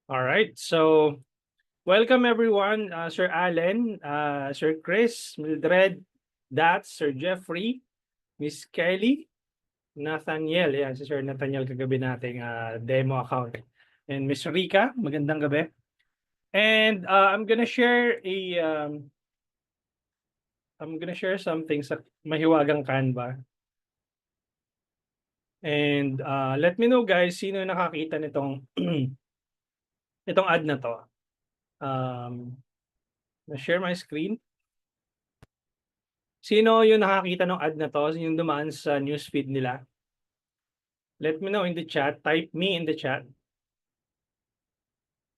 All right. So, welcome everyone, Sir Allen, Sir Chris, Mildred, Dats, Sir Jeffrey, Miss Kelly, Nathaniel. Yan, si Sir Nathaniel kagabi nating demo account. And Miss Rika, magandang gabi. And I'm gonna share something sa mahiwagang Canva. And let me know guys, sino yung nakakita nitong itong ad na to. Na-share my screen. Sino yung nakakita ng ad na 'to, yung dumaan sa newsfeed nila? Let me know in the chat, type me in the chat.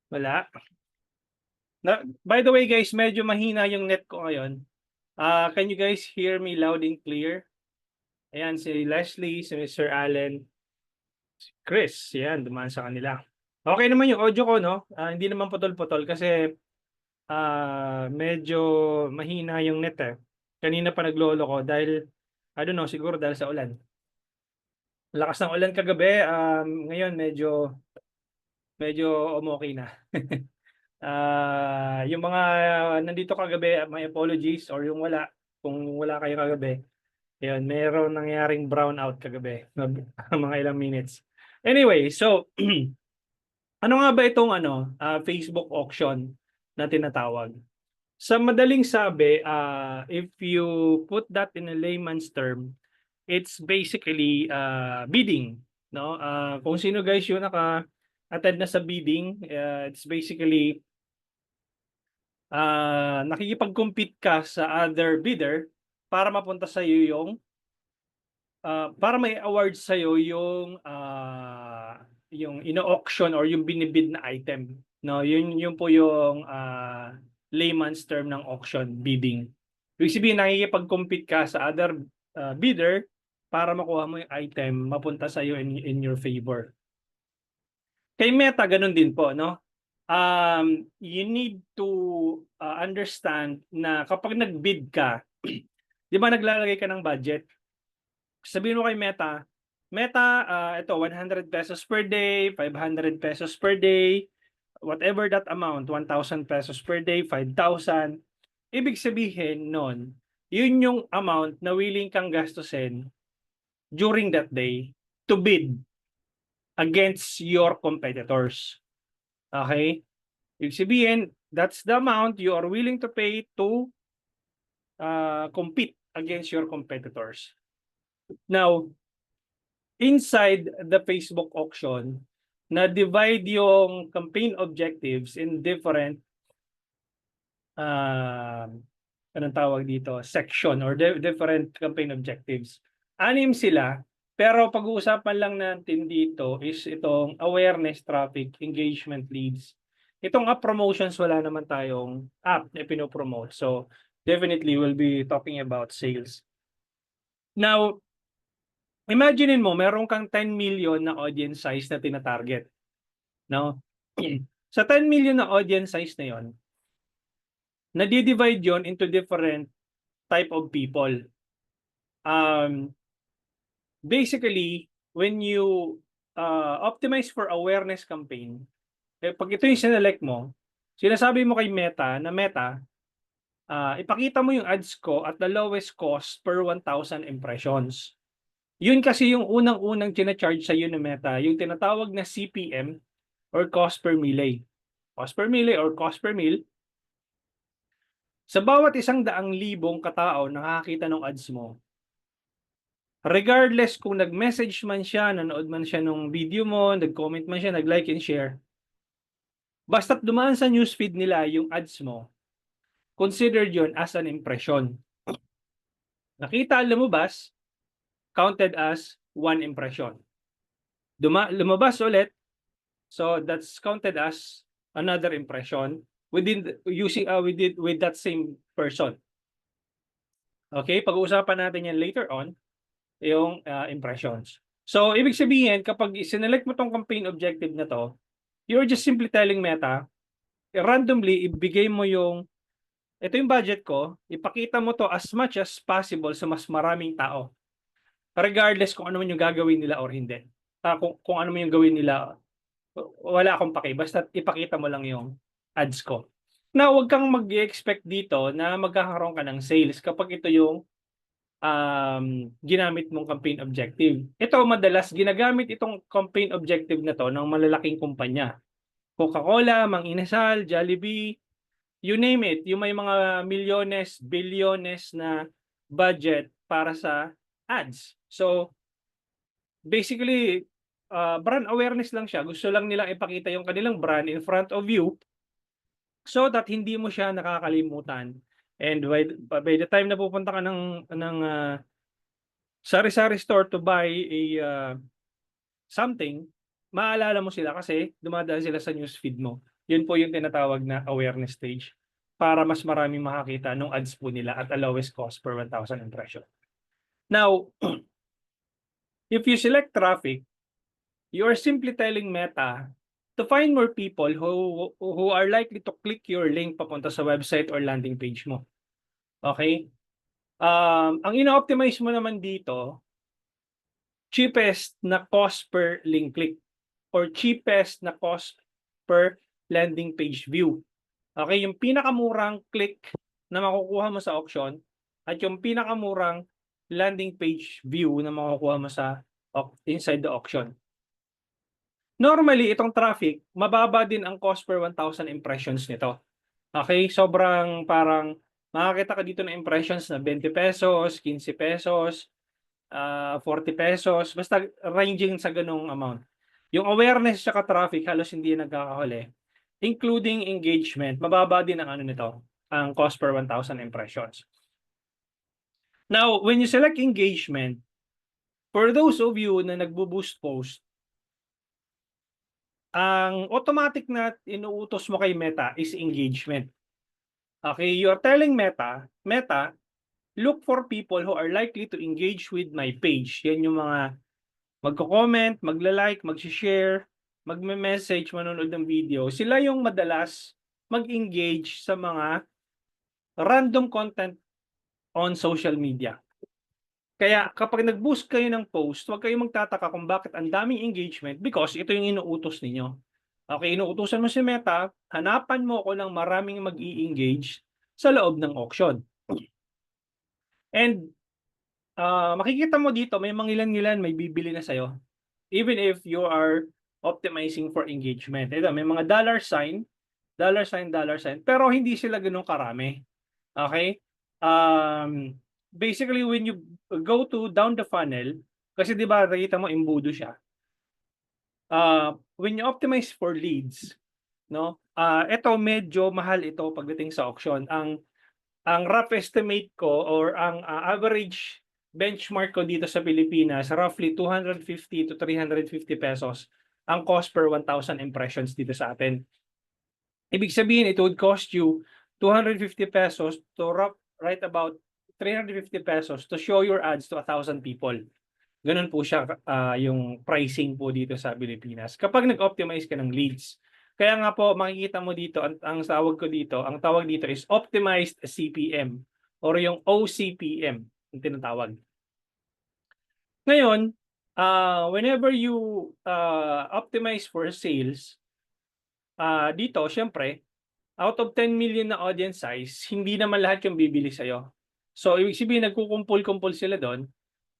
Wala? By the way guys, medyo mahina yung net ko ngayon. Can you guys hear me loud and clear? Ayan, si Leslie, si Mr. Allen, si Chris, yan, dumaan sa kanila. Okay naman yung audio ko, no? Hindi naman putol-putol kasi medyo mahina yung net eh. Kanina pa naglolo ko dahil, I don't know, siguro dahil sa ulan. Lakas ng ulan kagabi, ngayon medyo umokey na. Yung mga nandito kagabi, my apologies, or yung wala, kung wala kayo kagabi, ayun, meron nangyaring brownout kagabi, mga ilang minutes. Anyway, so ano nga ba itong Facebook auction na tinatawag? Sa madaling sabi, if you put that in a layman's term, it's basically bidding, no? Kung sino guys yung naka-attend na sa bidding, it's basically nakikipag-compete ka sa other bidder para mapunta sa iyo yung para may award sa iyo yung ino-auction or yung binibid na item, no? Yun po yung layman's term ng auction, bidding. Ibig sabihin nakikipag-compete ka sa other bidder para makuha mo yung item mapunta sa iyo in your favor. Kay Meta ganun din po, no? You need to understand na kapag nag-bid ka, di ba naglalagay ka ng budget? Sabihin mo kay Meta, ito 100 pesos per day, 500 pesos per day, whatever that amount, 1,000 pesos per day, 5,000. Ibig sabihin nun, yun yung amount na willing kang gastusin during that day to bid against your competitors. Okay? Ibig sabihin, that's the amount you are willing to pay to compete against your competitors. Now, inside the Facebook auction, na-divide yung campaign objectives in different anong tawag dito, section or different campaign objectives. 6 sila, pero pag-uusapan lang natin dito is itong awareness, traffic, engagement, leads. Itong app promotions, wala naman tayong app na pinopromote. So, definitely we'll be talking about sales. Now, imaginein mo, meron kang 10 million na audience size na tina-target. No? Sa 10 million na audience size na yon, nadi-divide yon into different type of people. Basically, when you optimize for awareness campaign, pag ito yung sinelect mo, sinasabi mo kay Meta na Meta, ipakita mo yung ads ko at the lowest cost per 1,000 impressions. Yun kasi yung unang-unang tina-charge sa iyo ng Meta, yung tinatawag na CPM or cost per mille. Cost per mille or cost per mil. Sa bawat 100,000 katao nakakita ng ads mo, regardless kung nag-message man siya, nanood man siya ng video mo, nag-comment man siya, nag-like and share, basta't dumaan sa newsfeed nila yung ads mo, considered yon as an impression. Nakita, lumabas, counted as 1 impression. Lumabas ulit, so that's counted as another impression with that same person. Okay, pag-uusapan natin yan later on, yung impressions. So, ibig sabihin, kapag sinelect mo tong campaign objective na to, you're just simply telling Meta, randomly, ibigay mo ito yung budget ko, ipakita mo to as much as possible sa mas maraming tao. Regardless kung ano man yung gagawin nila or hindi. Kung ano man yung gawin nila wala akong paki, basta ipakita mo lang yung ads ko. Now, wag kang mag-expect dito na magkakaroon ka ng sales kapag ito yung ginamit mong campaign objective. Ito madalas ginagamit itong campaign objective na 'to ng malalaking kumpanya. Coca-Cola, Mang Inasal, Jollibee, you name it, yung may mga milyones, bilyones na budget para sa ads. So, basically, brand awareness lang siya. Gusto lang nilang ipakita yung kanilang brand in front of you so that hindi mo siya nakakalimutan. And by the time na pupunta ka ng sari-sari store to buy a something, maalala mo sila kasi dumadaan sila sa newsfeed mo. Yun po yung tinatawag na awareness stage para mas maraming makakita nung ads po nila at the lowest cost per 1,000 impression. Now, if you select traffic, you are simply telling Meta to find more people who are likely to click your link papunta sa website or landing page mo. Okay? Ang ino-optimize mo naman dito, cheapest na cost per link click or cheapest na cost per landing page view. Okay, yung pinakamurang click na makukuha mo sa auction at yung pinakamurang landing page view na makukuha mo sa inside the auction. Normally, itong traffic, mababa din ang cost per 1,000 impressions nito. Okay, sobrang parang makakita ka dito ng impressions na 20 pesos, 15 pesos, 40 pesos, basta ranging sa ganung amount. Yung awareness at traffic halos hindi nagkakahuli, including engagement, mababa din ang ano nito, ang cost per 1,000 impressions. Now, when you select engagement, for those of you na nagbo-boost post, ang automatic na inuutos mo kay Meta is engagement. Okay, you are telling Meta, look for people who are likely to engage with my page. Yan yung mga magko-comment, magla-like, mag-share, magme-message, manonood ng video. Sila yung madalas mag-engage sa mga random content on social media. Kaya kapag nag-boost kayo ng post, huwag kayong magtataka kung bakit ang daming engagement because ito yung inuutos ninyo. Okay, inuutosan mo si Meta, hanapan mo ako ng maraming mag-i-engage sa loob ng auction. And makikita mo dito, may mangilan-ngilan may bibili na sa'yo. Even if you are optimizing for engagement. Ito, may mga dollar sign, pero hindi sila ganun karami. Okay? Basically, when you go to down the funnel, kasi di ba nakita mo imbudo siya. When you optimize for leads, no? Ito medyo mahal ito pagdating sa auction. Ang rough estimate ko or ang average benchmark ko dito sa Pilipinas, roughly 250 to 350 pesos ang cost per 1,000 impressions dito sa atin. Ibig sabihin, it would cost you 250 pesos to write about 350 pesos to show your ads to 1,000 people. Ganun po siya yung pricing po dito sa Pilipinas kapag nag-optimize ka ng leads. Kaya nga po makikita mo dito ang tawag dito is optimized CPM or yung OCPM yung tinatawag. Ngayon, whenever you optimize for sales, dito syempre out of 10 million na audience size, hindi naman lahat yung bibili sa'yo. So, ibig sabihin, nagkukumpul-kumpul sila doon.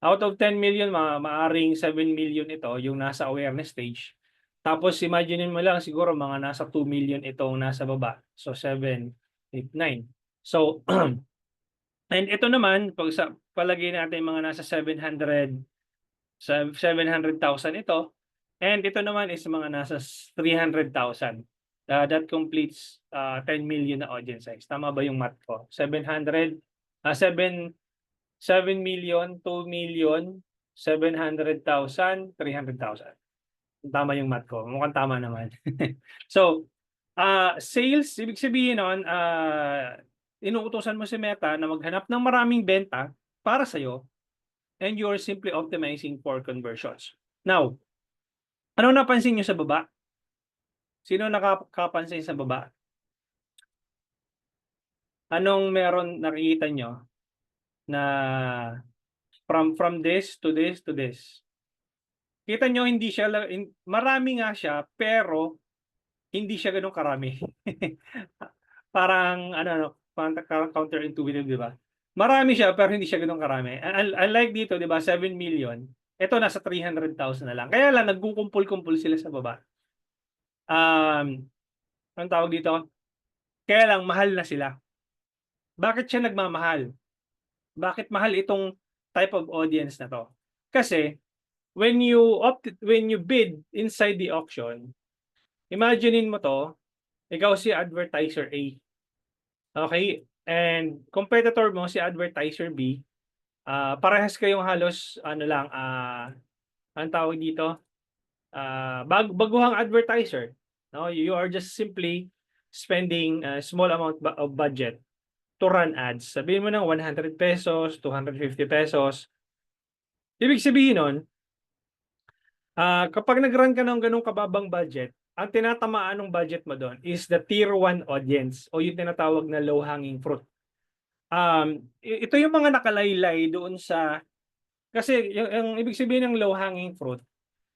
Out of 10 million, maaring 7 million ito, yung nasa awareness stage. Tapos, imagine mo lang, siguro mga nasa 2 million itong nasa baba. So, 7, 8, 9. So, and ito naman, palagay natin mga nasa 700,000 ito. And ito naman is mga nasa 300,000. That completes 10 million na audience size. Tama ba yung math ko? 7 million, 2 million, 700,000, 300,000. Tama yung math ko. Mukhang tama naman. So, sales, ibig sabihin nun, inuutosan mo si Meta na maghanap ng maraming benta para sa'yo and you're simply optimizing for conversions. Now, ano napansin nyo sa baba? Sino nakakapansin sa baba? Anong meron nakikita nyo na from this to this to this? Kita nyo, hindi siya, marami nga siya, pero hindi siya ganun karami. Parang, parang counterintuitive, di ba? Marami siya, pero hindi siya ganun karami. Unlike dito, di ba, 7 million, ito nasa 300,000 na lang. Kaya lang, nagkukumpul-kumpul sila sa baba. Anong tawag dito? Kaya lang, mahal na sila. Bakit siya nagmamahal? Bakit mahal itong type of audience na to? Kasi, when you bid inside the auction, imaginein mo to, ikaw si advertiser A. Okay? And competitor mo si advertiser B. Parehas kayong halos ang tawag dito, baguhang advertiser. No, you are just simply spending a small amount of budget to run ads. Sabihin mo ng 100 pesos, 250 pesos. Ibig sabihin nun, kapag nag-run ka ng ganung kababang budget, ang tinatamaan ng budget mo doon is the tier 1 audience o yung tinatawag na low-hanging fruit. Ito yung mga nakalaylay doon sa, kasi yung ibig sabihin ng low-hanging fruit,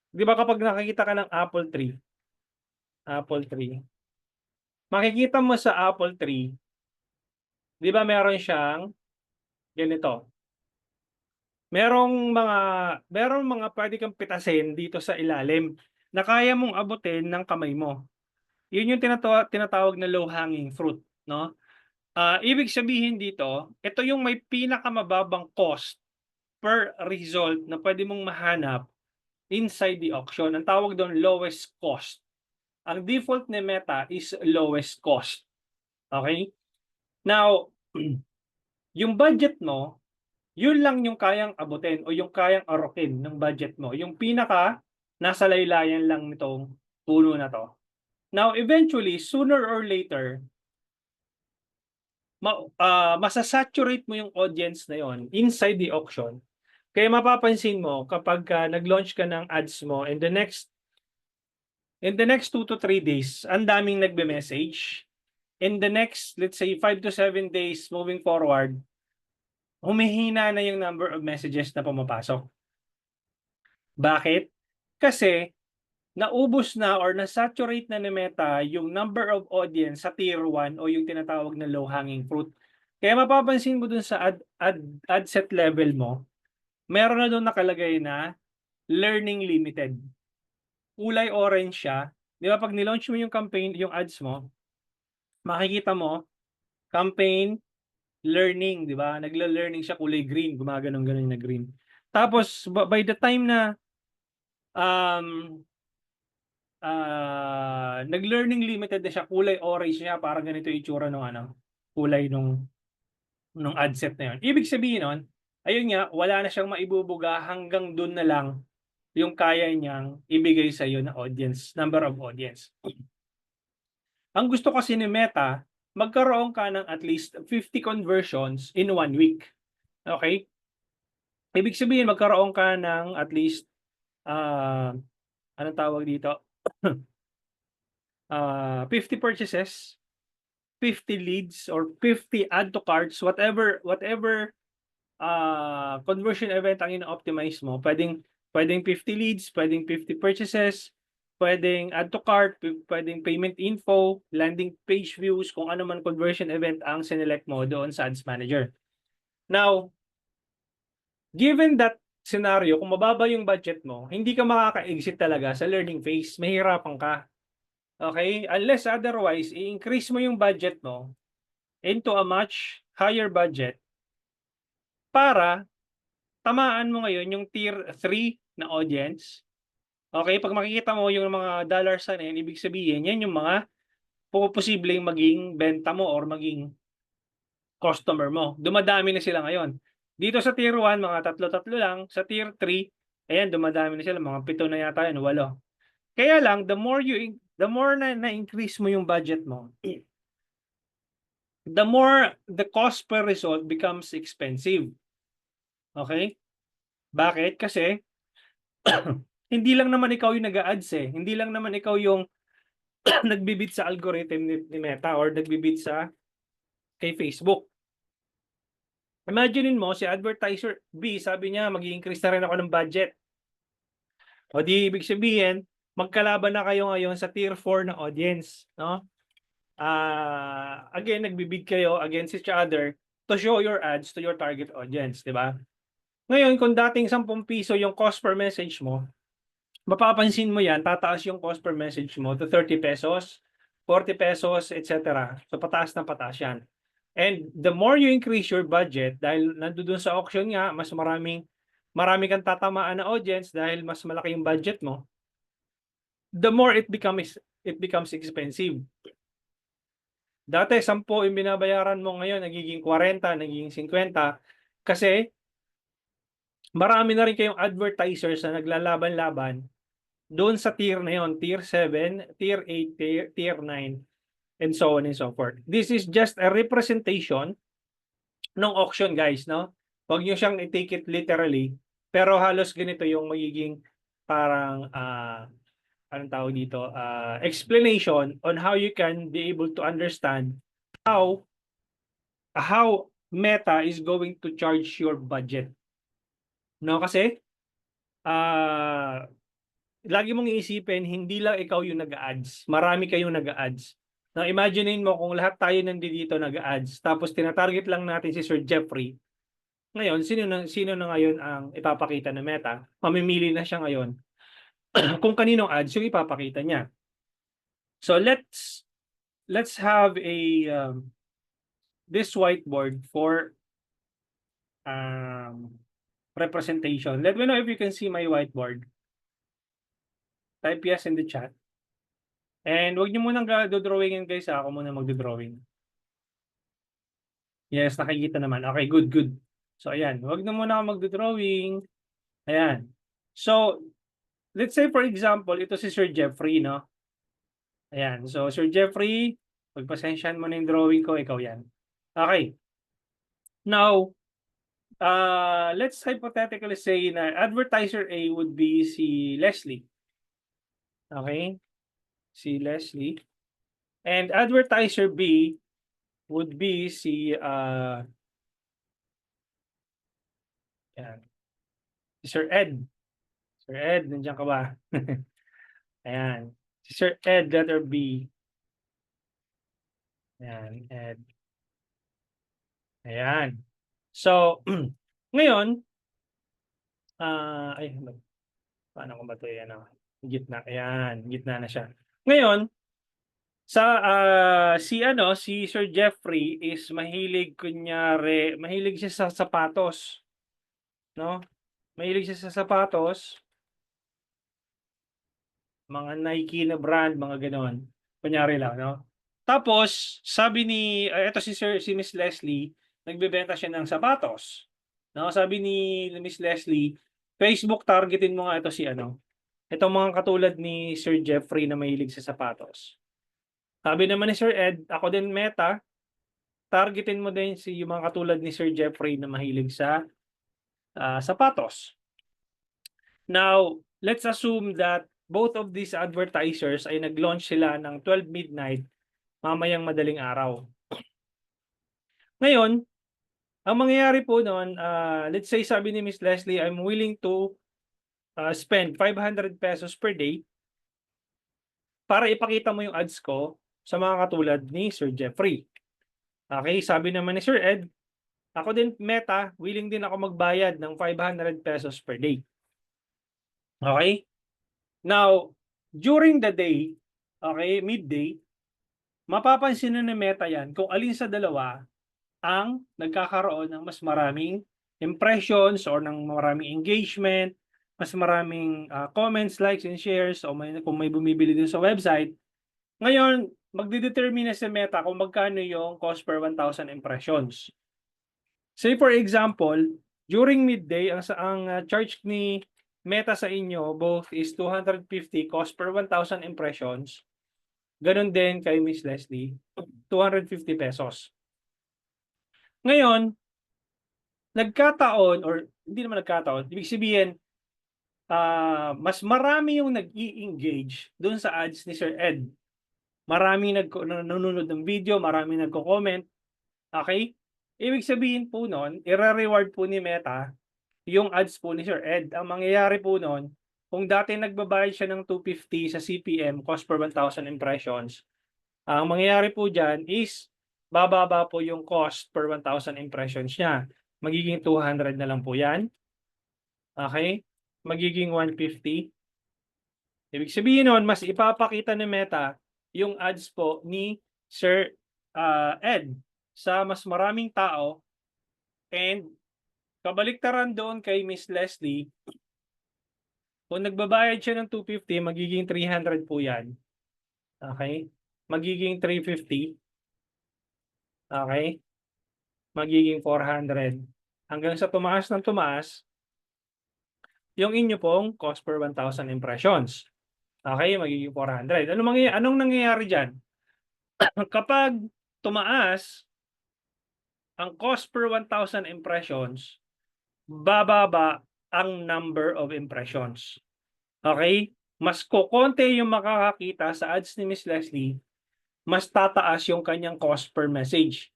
di ba kapag nakikita ka ng apple tree, makikita mo sa apple tree, di ba meron siyang ganito, merong mga pwede kang pitasin dito sa ilalim na kaya mong abutin ng kamay mo. Yun yung tinatawag na low-hanging fruit, no? Ibig sabihin dito, ito yung may pinakamababang cost per result na pwede mong mahanap inside the auction. Ang tawag doon, lowest cost. Ang default ni Meta is lowest cost. Okay? Now, yung budget mo, yun lang yung kayang abutin o yung kayang arokin ng budget mo. Yung pinaka nasa laylayan lang nitong puno na to. Now, eventually, sooner or later, masasaturate mo yung audience na yon inside the auction. Kaya mapapansin mo kapag nag-launch ka ng ads mo in the next 2 to 3 days, ang daming nagbe-message. In the next, let's say 5 to 7 days moving forward, humihina na yung number of messages na pumapasok. Bakit? Kasi naubos na or na-saturate na ni Meta yung number of audience sa tier 1 o yung tinatawag na low-hanging fruit. Kaya mapapansin mo dun sa ad set level mo, meron na doon nakalagay na learning limited. Kulay orange siya. Di ba pag nilaunch mo yung campaign, yung ads mo, makikita mo, campaign, learning, di ba? Nagla-learning siya, kulay green, gumaganon-ganon na green. Tapos, by the time na nag-learning limited na siya, kulay orange siya, parang ganito yung itsura ng kulay nung ad set na yun. Ibig sabihin nun, ayun nga, wala na siyang maibubuga hanggang dun na lang yung kaya niyang ibigay sa iyo na audience, number of audience. Ang gusto kasi ni Meta, magkaroon ka ng at least 50 conversions in 1 week. Okay? Ibig sabihin, magkaroon ka ng at least, anong tawag dito? 50 purchases, 50 leads, or 50 add to carts, whatever conversion event ang ina-optimize mo. Pwedeng 50 leads, pwedeng 50 purchases, pwedeng add to cart, pwedeng payment info, landing page views, kung ano man conversion event ang sinelect mo doon sa Ads Manager. Now, given that scenario, kung mababa yung budget mo, hindi ka makaka-exit talaga sa learning phase. Mahirapan ka. Okay? Unless otherwise, i-increase mo yung budget mo into a much higher budget para tamaan mo ngayon yung tier 3 na audience. Okay? Pag makikita mo yung mga dollar sign na yan, ibig sabihin, yan yung mga posibleng maging benta mo or maging customer mo. Dumadami na sila ngayon. Dito sa tier 1, mga tatlo-tatlo lang. Sa tier 3, ayan, dumadami na sila. Mga 7 na yata yan, 8. Kaya lang, the more na-increase mo yung budget mo, the more the cost per result becomes expensive. Okay? Bakit? Kasi hindi lang naman ikaw yung nag-a-ads eh. Hindi lang naman ikaw yung nagbibid sa algorithm ni Meta or nagbibid kay Facebook. Imaginein mo, si advertiser B, sabi niya, mag-i-increase na rin ako ng budget. O di ibig sabihin, magkalaban na kayo ngayon sa tier 4 na audience, no? Again, nagbibid kayo against each other to show your ads to your target audience, di ba? Ngayon, kung dating 10 piso yung cost per message mo, mapapansin mo yan, tataas yung cost per message mo to 30 pesos, 40 pesos, etc. So, pataas na pataas yan. And the more you increase your budget, dahil nandoon sa auction nga, mas marami kang tatamaan na audience dahil mas malaki yung budget mo, the more it becomes expensive. Dati 10 yung binabayaran mo, ngayon nagiging 40, nagiging 50 kasi marami na rin kayong advertisers na naglalaban-laban doon sa tier na yon, tier 7, tier 8, tier 9, and so on and so forth. This is just a representation ng auction, guys, no? Huwag niyo siyang i-take it literally, pero halos ganito yung magiging parang anong tawag dito, explanation on how you can be able to understand how Meta is going to charge your budget. No, kasi lagi mong iisipin, hindi lang ikaw yung nag-ads. Marami kayong nag-ads. Now, imaginein mo kung lahat tayo nandito nag-ads, tapos tinatarget lang natin si Sir Jeffrey. Ngayon, sino na ngayon ang ipapakita ng Meta? Mamimili na siya ngayon kung kaninong ads yung ipapakita niya. So let's have a this whiteboard for representation. Let me know if you can see my whiteboard. Type yes in the chat. And wag niyo munang do-drawingin, guys. Ako muna magdo-drawing. Yes, nakikita naman. Okay, good. So ayan, wag na muna ako magdo-drawing. Ayan. So let's say for example, ito si Sir Jeffrey, no? Ayan. So Sir Jeffrey, pagpasensyahan mo na yung drawing ko, ikaw yan. Okay. Now, let's hypothetically say na advertiser A would be si Leslie. Okay? Si Leslie. And advertiser B would be si yan, si Sir Ed. Sir Ed, nandiyan ka ba? Ayan. Si Sir Ed, letter B. Ayan, Ed. Ayan. So, ngayon, paano ko ba ito? Ayan, gitna. Ayan, gitna na siya. Ngayon, si Sir Jeffrey is mahilig siya sa sapatos, no? Mahilig siya sa sapatos, mga Nike na brand, mga ganoon. Kunyari lang, no? Tapos, sabi ni eto si Miss Leslie, nagbebenta siya ng sapatos. No, sabi ni Miss Leslie, Facebook targetin mo nga ito itong mga katulad ni Sir Jeffrey na mahilig sa sapatos. Sabi naman ni Sir Ed, ako din Meta, targetin mo din yung mga katulad ni Sir Jeffrey na mahilig sa sapatos. Now, let's assume that both of these advertisers ay nag-launch sila ng 12 midnight mamayang madaling araw. Ngayon, ang mangyayari po noon, let's say sabi ni Miss Leslie, I'm willing to spend 500 pesos per day para ipakita mo yung ads ko sa mga katulad ni Sir Jeffrey. Okay, sabi naman ni Sir Ed, ako din Meta, willing din ako magbayad ng 500 pesos per day. Okay? Now, during the day, okay, midday, mapapansin na ni Meta yan kung alin sa dalawa ang nagkakaroon ng mas maraming impressions or ng maraming engagement, mas maraming comments, likes, and shares, o kung may bumibili din sa website. Ngayon, magdidetermine si Meta kung magkano yung cost per 1,000 impressions. Say for example, during midday, ang charge ni Meta sa inyo both is 250 cost per 1,000 impressions. Ganon din kay Miss Leslie, 250 pesos. Ngayon, nagkataon, or hindi naman nagkataon, ibig sabihin, mas marami yung nag-i-engage doon sa ads ni Sir Ed. Maraming nanonood ng video, maraming nagko-comment. Okay? Ibig sabihin po noon, i-reward po ni Meta yung ads po ni Sir Ed. Ang mangyayari po noon, kung dati nagbabayad siya ng 250 sa CPM, cost per 1,000 impressions, ang mangyayari po diyan is bababa po yung cost per 1,000 impressions niya. Magiging 200 na lang po 'yan. Okay? Magiging 150. Ibig sabihin nun, mas ipapakita ni Meta yung ads po ni Sir Ed sa mas maraming tao, and kabaliktaran doon kay Miss Leslie, kung nagbabayad siya ng 250, magiging 300 po yan. Okay? Magiging 350. Okay? Magiging 400. Hanggang sa tumaas ng tumaas, yung inyo pong cost per 1,000 impressions. Okay? Magiging 400. Anong nangyayari dyan? Kapag tumaas ang cost per 1,000 impressions, bababa ang number of impressions. Okay? Mas kokonti yung makakakita sa ads ni Miss Leslie, mas tataas yung kanyang cost per message.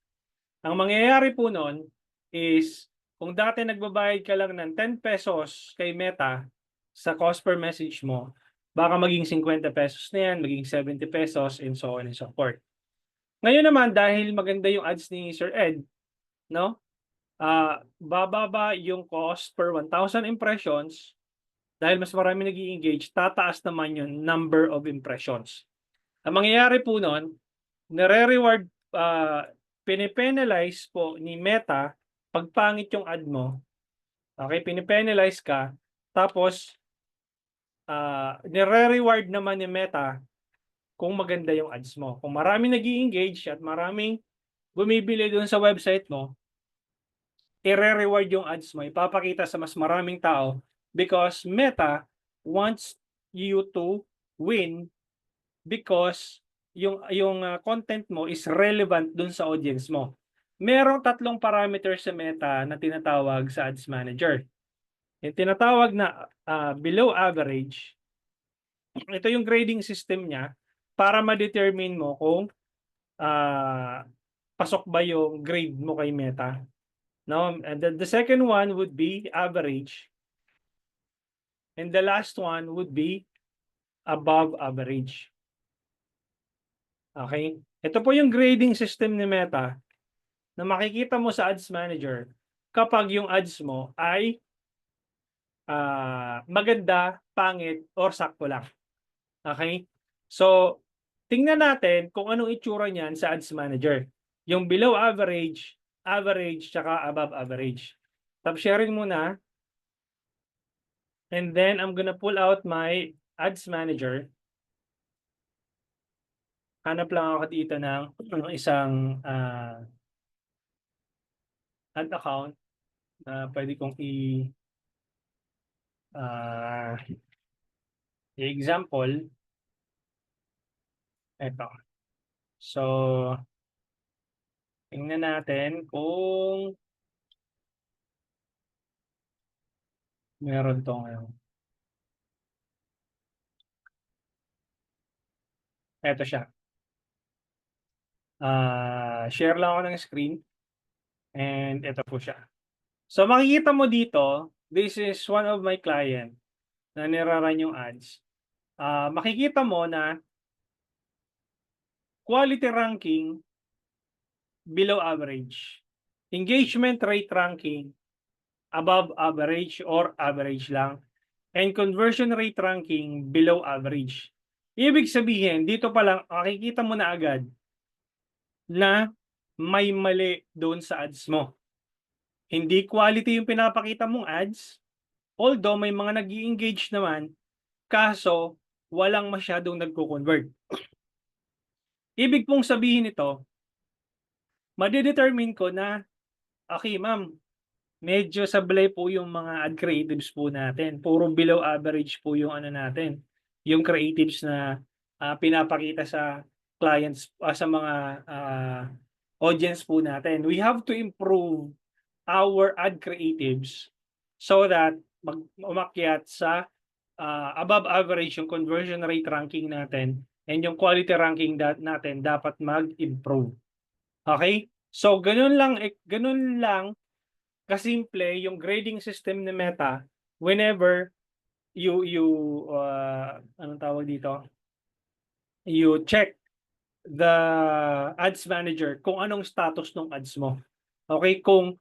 Ang mangyayari po nun is, kung dati nagbabayad ka lang ng 10 pesos kay Meta sa cost per message mo, baka maging 50 pesos na yan, maging 70 pesos, and so on and so forth. Ngayon naman, dahil maganda yung ads ni Sir Ed, no? Bababa yung cost per 1,000 impressions. Dahil mas marami nag-i-engage, tataas naman yung number of impressions. Ang mangyayari po nun, nare-reward, pinipenalize po ni Meta pag pangit yung ad mo. Okay, pinipenalize ka, tapos nire-reward naman ni Meta kung maganda yung ads mo. Kung marami nag-i-engage at maraming bumibili doon sa website mo, i-reward yung ads mo, ipapakita sa mas maraming tao, because Meta wants you to win because yung content mo is relevant dun sa audience mo. Merong 3 parameters sa Meta na tinatawag sa Ads Manager. Yung tinatawag na below average, ito yung grading system niya para ma-determine mo kung pasok ba yung grade mo kay Meta. No? And the second one would be average. And the last one would be above average. Okay? Ito po yung grading system ni Meta na makikita mo sa Ads Manager kapag yung ads mo ay maganda, pangit, or sakto lang. Okay? So, tingnan natin kung anong itsura niyan sa Ads Manager. Yung below average, average, tsaka above average. Tap sharing muna. And then, I'm gonna pull out my Ads Manager. Hanap lang ako dito ng isang ad account na pwede kong i-example. Ito. So, tingnan natin kung meron to ngayon. Ito siya. Share lang ako ng screen. And ito po siya. So, makikita mo dito, this is one of my client na niraran yung ads. Makikita mo na quality ranking below average. Engagement rate ranking above average or average lang. And conversion rate ranking below average. Ibig sabihin, dito pa lang, makikita mo na agad na may mali doon sa ads mo. Hindi quality yung pinapakita mong ads, although may mga nag-i-engage naman, kaso walang masyadong nagko-convert. Ibig pong sabihin ito, madidetermine ko na, okay ma'am, medyo sablay po yung mga ad creatives po natin. Puro below average po yung ano natin, yung creatives na pinapakita sa clients, sa mga audience po natin. We have to improve our ad creatives so that umakyat sa above average yung conversion rate ranking natin, and yung quality ranking natin dapat mag-improve. Okay? So ganun lang kasimple yung grading system ni Meta whenever you anong tawag dito? You check the ads manager kung anong status ng ads mo. Okay, kung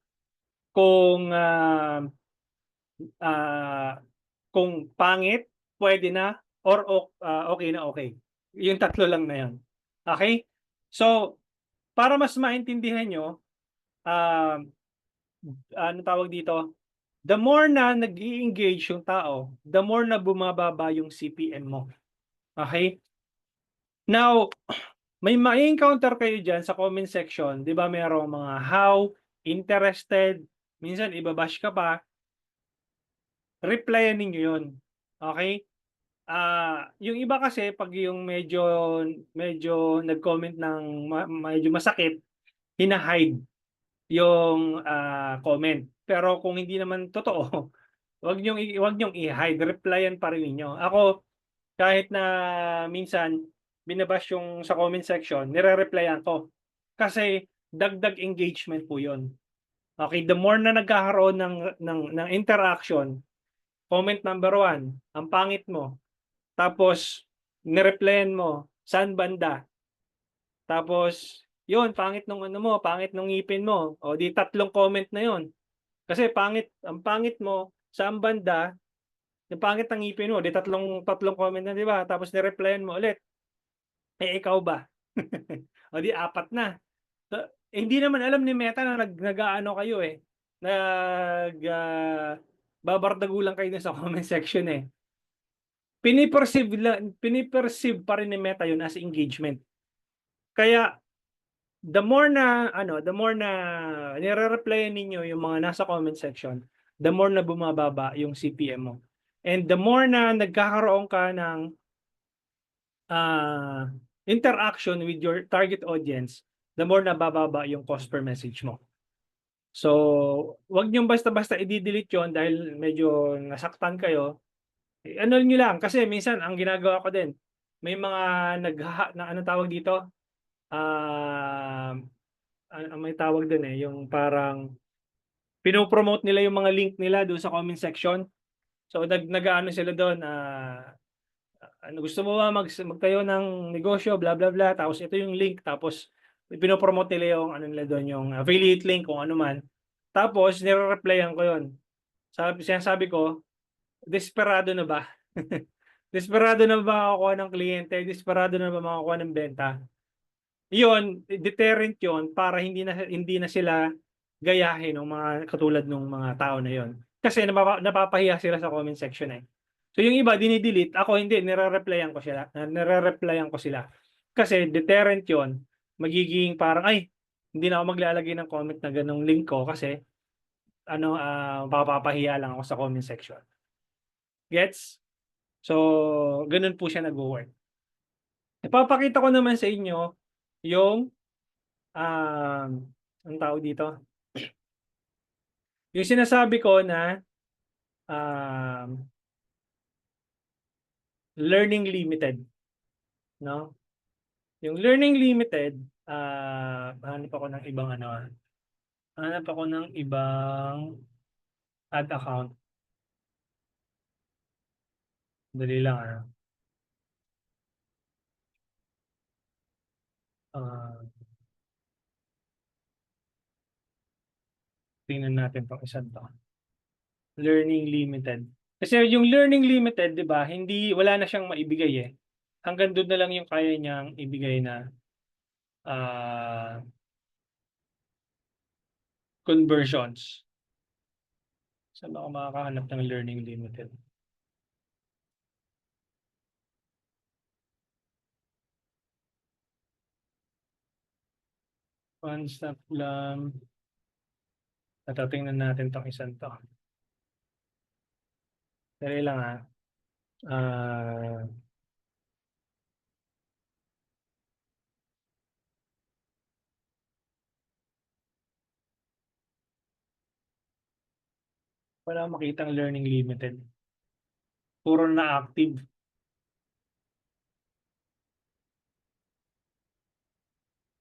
kung pangit, pwede na, or okay na okay. Yung tatlo lang na 'yon. Okay? So, para mas maintindihan niyo, ano tawag dito, the more na nag-e-engage yung tao, the more na bumababa yung CPM mo. Okay? Now, may ma-encounter kayo diyan sa comment section, 'di ba merong mga how, interested, minsan iba-bash ka pa, replyan ninyo 'yun. Okay? Yung iba kasi 'pag yung medyo nag-comment ng medyo masakit, hina-hide yung, comment. Pero kung hindi naman totoo, wag niyong i-hide, replyan pa rin ninyo. Ako, kahit na minsan bina-bash yung sa comment section, nire-replyan ko. Kasi dagdag engagement po 'yun. Okay, the more na nagkakaroon ng interaction, comment number one, ang pangit mo. Tapos ni-replyan mo, saan banda? Tapos yun, pangit nung ano mo, pangit nung ngipin mo. O di tatlong comment na yun. Kasi ang pangit mo, saan banda, yung pangit ng ngipin mo, di tatlong tatlong comment na, di ba? Tapos ni-replyan mo ulit, eh ikaw ba? O di apat na. So, hindi naman alam ni Meta na nag-aano kayo eh. Nag babardagu lang kayo dun sa comment section eh. Piniperceive pa rin ni Meta yun as engagement. Kaya the more na nire-replyan ninyo yung mga nasa comment section, the more na bumababa yung CPM mo. And the more na nagkakaroon ka ng interaction with your target audience, the more na bababa yung cost per message mo. So, wag niyong basta-basta i-delete yon dahil medyo nasaktan kayo. Ano niyo lang, kasi minsan ang ginagawa ko din, may mga na anong tawag dito? May tawag dun eh, yung parang pino-promote nila yung mga link nila doon sa comment section. So nag-aano sila doon, ano gusto mo ba magtayo ng negosyo, blah blah blah, tapos ito yung link, tapos pino-promote nila yung ano nila doon, yung affiliate link kung ano man. Tapos nire-replyan ko yun. Sinasabi ko, desperado na ba? Desperado na ba makakuha ng kliyente? Desperado na ba makakuha ng benta? Yun, deterrent yun para hindi na sila gayahin ng mga katulad ng mga tao na yon. Kasi napapahiya sila sa comment section eh. So yung iba dini-delete, ako hindi, nire-replyan ko sila. Kasi deterrent yon, magiging parang ay hindi na ako maglalagay ng comment na ganong link ko kasi mapapahiya lang ako sa comment section. Gets? So, ganun po siya nagwo-work. Ipapakita ko naman sa inyo yung ang tawag dito? Yung sinasabi ko na learning limited, no? Yung learning limited, hanap ako ng ibang hanap ako ng ibang ad account. Dali lang tingnan natin 'tong isang 'to. Learning limited. Kasi yung learning limited, 'di ba, wala na siyang maibigay eh. Hanggang doon na lang yung kaya niyang ibigay na conversions. Saan ba ako makakahanap ng learning limited? One stop lang. Tingnan natin 'tong isang 'to. Dali lang wala akong makitang learning limited. Puro na active.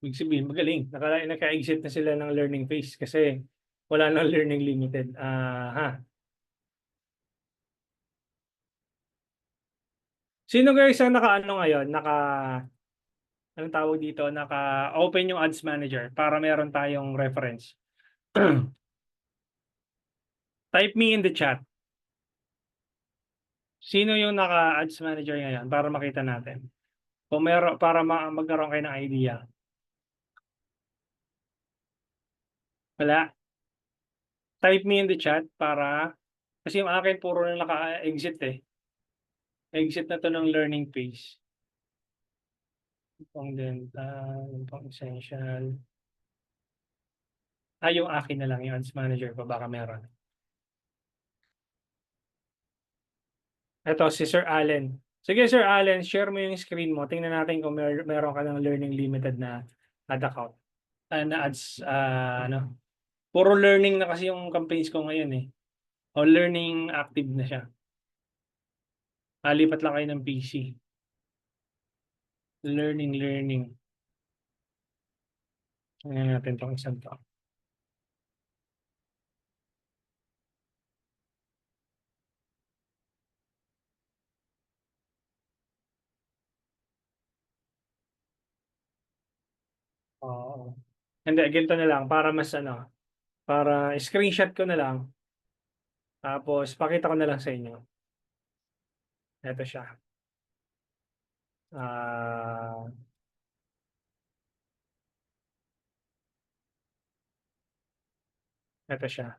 Ibig sabihin magaling. Naka-exit na sila ng learning phase kasi wala nang learning limited. Sino guys ang naka-ano ngayon, anong tawag dito, naka-open yung Ads Manager para meron tayong reference. Type me in the chat. Sino yung naka-Ads Manager ngayon para makita natin? Kung meron, para magkaroon kayo ng idea. Wala. Type me in the chat para, kasi yung akin puro na naka-exit eh. Exit na to ng learning page. Pang dental, pang essential. Yung akin na lang, yung Ads Manager ko, baka meron. Ito, si Sir Allen. Sige, Sir Allen, share mo yung screen mo. Tingnan natin kung meron ka ng Learning Limited na ad account. Na ads, ano. Puro learning na kasi yung campaigns ko ngayon eh. O learning active na siya. Lipat lang kayo ng PC. Learning. Tingnan natin itong isang to. Oo. Hindi, ganito na lang. Para mas ano, para screenshot ko na lang. Tapos, pakita ko na lang sa inyo. Ito siya. Ah, ito siya.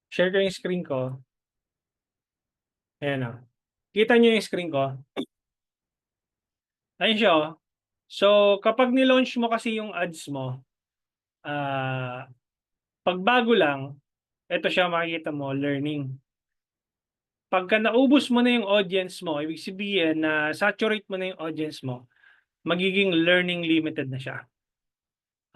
Share ko yung screen ko. Ayan o. Kita nyo yung screen ko? Ayun siya oh. So, kapag nilaunch mo kasi yung ads mo, pag bago lang, ito siya makikita mo, learning. Pagka naubos mo na yung audience mo, ibig sabihin na saturate mo na yung audience mo, magiging learning limited na siya.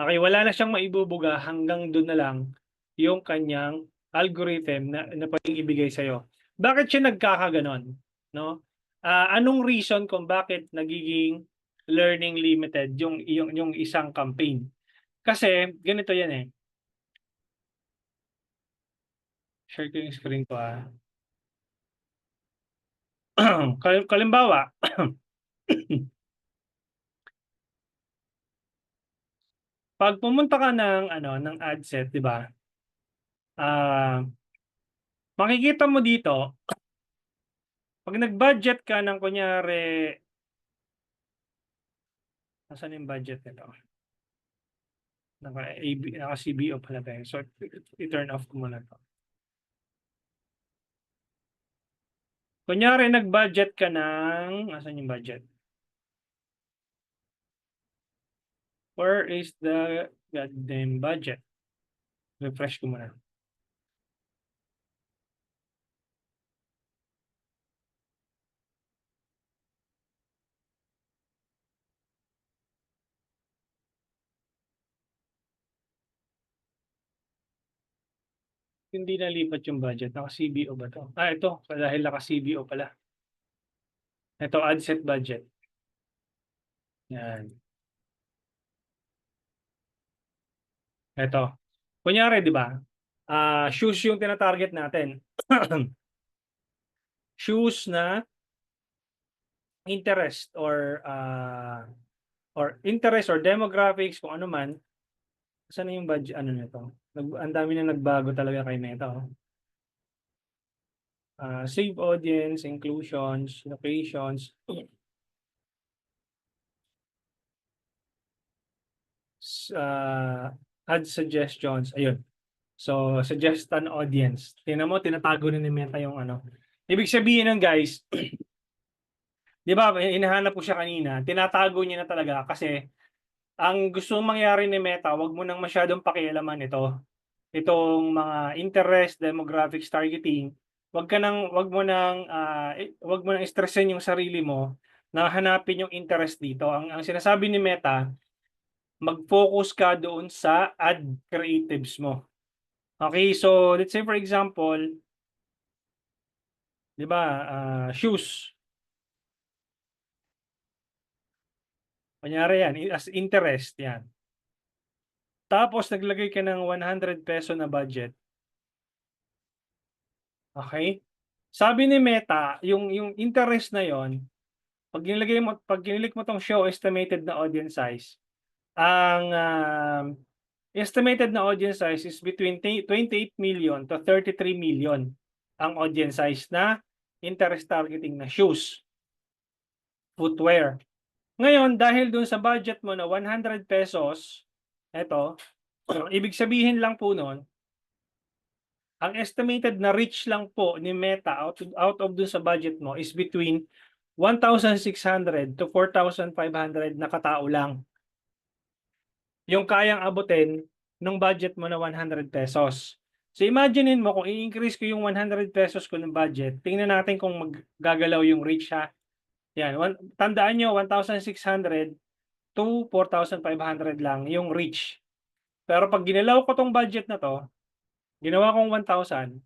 Okay, wala na siyang maibubuga hanggang doon na lang yung kanyang algorithm na pwedeng ibigay sa'yo. Bakit siya nagkakaganon? No? Anong reason kung bakit nagiging learning limited yung isang campaign? Kasi ganito yan eh. Share ko yung screen ko ah. Kalimbawa, pag pumunta ka ng ano ng ad set, 'di ba? Makikita mo dito pag nag-budget ka ng kunyari, nasaan yung budget nito? Naka-CBO pala tayo. So, i-turn off ko muna to. Kunyari, nag-budget ka ng, nasaan yung budget? Where is the goddamn budget? Refresh ko muna. Hindi nalipat yung budget. Naka-CBO ba to? Ito. Dahil naka-CBO pala. Ito, ad set budget. Yan. Ito. Kunyari, di ba? Shoes yung tinatarget natin. Shoes na interest or interest or demographics, kung ano man. Saan na yung budget, ano nito? Ang dami na nagbago talaga kay Meta. Oh. Save audience, inclusions, locations. Add suggestions. Ayun. So, suggest an audience. Tingnan mo, tinatago na ni Meta yung ano. Ibig sabihin ng guys, di ba, hinahanap ko siya kanina, tinatago niya na talaga kasi ang gusto mangyari ni Meta, wag mo nang masyadong pakialaman ito. Itong mga interest, demographics, targeting, wag mo nang stressin yung sarili mo na hanapin yung interest dito. Ang sinasabi ni Meta, mag-focus ka doon sa ad creatives mo. Okay, so let's say for example, 'di ba, shoes. Kunyari yan, as interest yan. Tapos naglagay ka ng 100 peso na budget. Okay? Sabi ni Meta, yung interest na yon, Pag kinilik mo tong show estimated na audience size, ang estimated na audience size is between 28 million to 33 million ang audience size na interest targeting na shoes, footwear. Ngayon, dahil dun sa budget mo na 100 pesos, eto, ibig sabihin lang po nun, ang estimated na reach lang po ni Meta out of dun sa budget mo is between 1,600 to 4,500 na katao lang yung kayang abutin ng budget mo na 100 pesos. So imaginein mo kung i-increase ko yung 100 pesos ko ng budget, tingnan natin kung maggagalaw yung reach ha. Yan, tandaan nyo, 1,600 to 4,500 lang yung reach. Pero pag ginalaw ko tong budget na to, ginawa kong 1,000,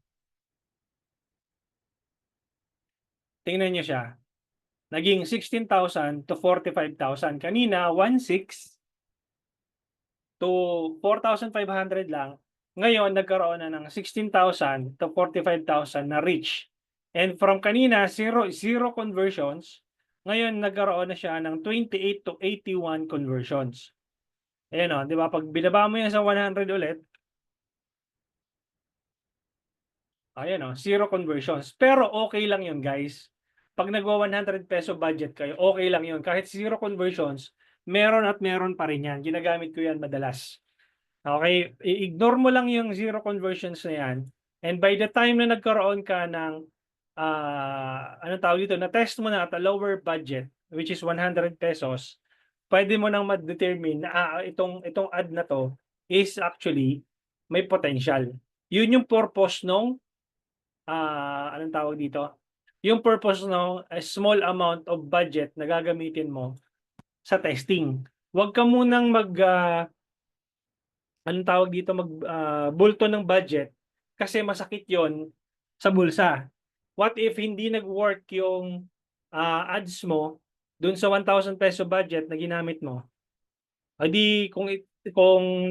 tingnan nyo siya. Naging 16,000 to 45,000. Kanina, 1,600 to 4,500 lang. Ngayon, nagkaroon na ng 16,000 to 45,000 na reach. And from kanina, zero conversions, ngayon nagkaroon na siya ng 28 to 81 conversions. Ayan o, di ba? Pag binaba mo yan sa 100 ulit, ayan o, zero conversions. Pero okay lang yun, guys. Pag nagwa 100 peso budget kayo, okay lang yun. Kahit zero conversions, meron at meron pa rin yan. Ginagamit ko yan madalas. Okay, i-ignore mo lang yung zero conversions na yan. And by the time na nagkaroon ka ng anong tawag dito, na-test mo na at a lower budget, which is 100 pesos, pwede mo nang ma-determine na itong ad na to is actually may potential. Yun yung purpose nung anong tawag dito? Yung purpose ng small amount of budget na gagamitin mo sa testing. Huwag ka munang anong tawag dito, bulto ng budget kasi masakit yon sa bulsa. What if hindi nag-work yung ads mo dun sa 1,000 peso budget na ginamit mo? Adi kung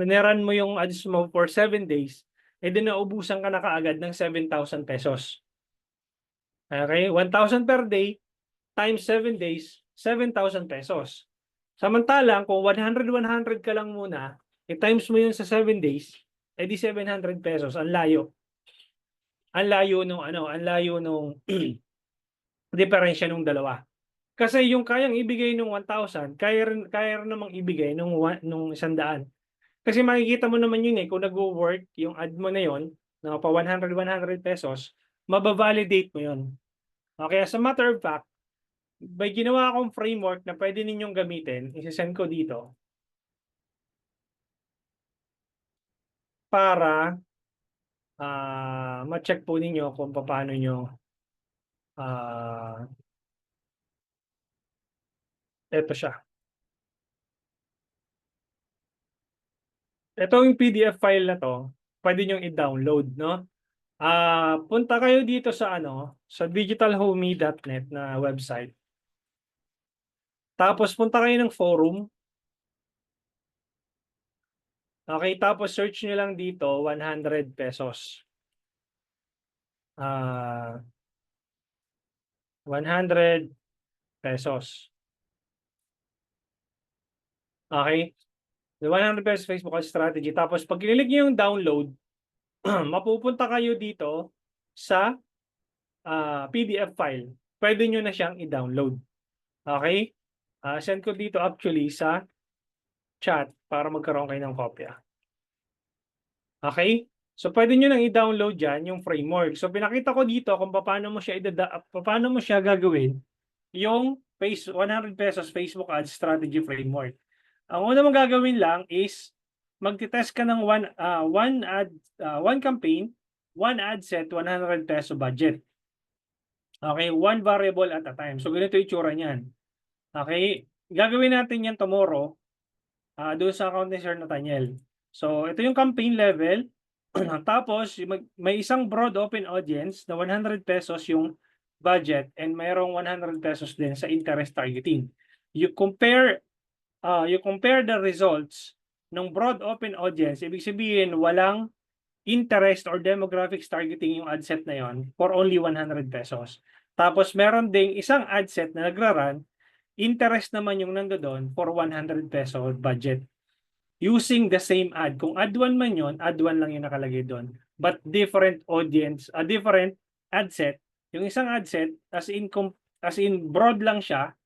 niran mo yung ads mo for 7 days, edi naubusan ka na kaagad ng 7,000 pesos. Okay? 1,000 per day times 7 days, 7,000 pesos. Samantalang kung 100 ka lang muna, i-times mo yun sa 7 days, edi 700 pesos. Ang layo. Ang layo nung ang layo nung diferensya nung dalawa. Kasi yung kayang ibigay nung 1,000, kaya rin namang ibigay nung 100. Kasi makikita mo naman yun kung nagwo-work yung ad mo na yun, na pa 100 pesos, mababalidate mo yun. Okay, as a matter of fact, may ginawa akong framework na pwede ninyong gamitin, isasend ko dito, para ma-check po ninyo kung paano nyo ito siya. Ito yung PDF file na to, pwede nyo i-download, no? Punta kayo dito sa sa digitalhomey.net na website. Tapos punta kayo ng forum. Okay, tapos search nyo lang dito 100 pesos. 100 pesos. Okay? The 100 pesos Facebook Ads strategy. Tapos pag click nyo yung download, mapupunta kayo dito sa PDF file. Pwede nyo na siyang i-download. Okay? Send ko dito actually sa chat para magkaroon kayo ng kopya. Okay? So pwede nyo nang i-download dyan yung framework. So pinakita ko dito kung paano mo siya gagawin yung 100 pesos Facebook Ads strategy framework. Ang una mong gagawin lang is magti-test ka ng one campaign, one ad set, 100 peso budget. Okay, one variable at a time. So ganito yung itsura niyan. Okay, gagawin natin yan tomorrow doon sa account ni Sir Nathaniel. So ito yung campaign level. Tapos may isang broad open audience na 100 pesos yung budget and mayroong 100 pesos din sa interest targeting. You compare the results ng broad open audience, ibig sabihin walang interest or demographics targeting yung ad set na yon for only 100 pesos. Tapos meron ding isang ad set na nagra-run interest naman yung nandoon for 100 peso budget. Using the same ad. Kung ad 1 man yun, ad 1 lang yung nakalagay doon. But different audience, a different ad set. Yung isang ad set, as in broad lang siya.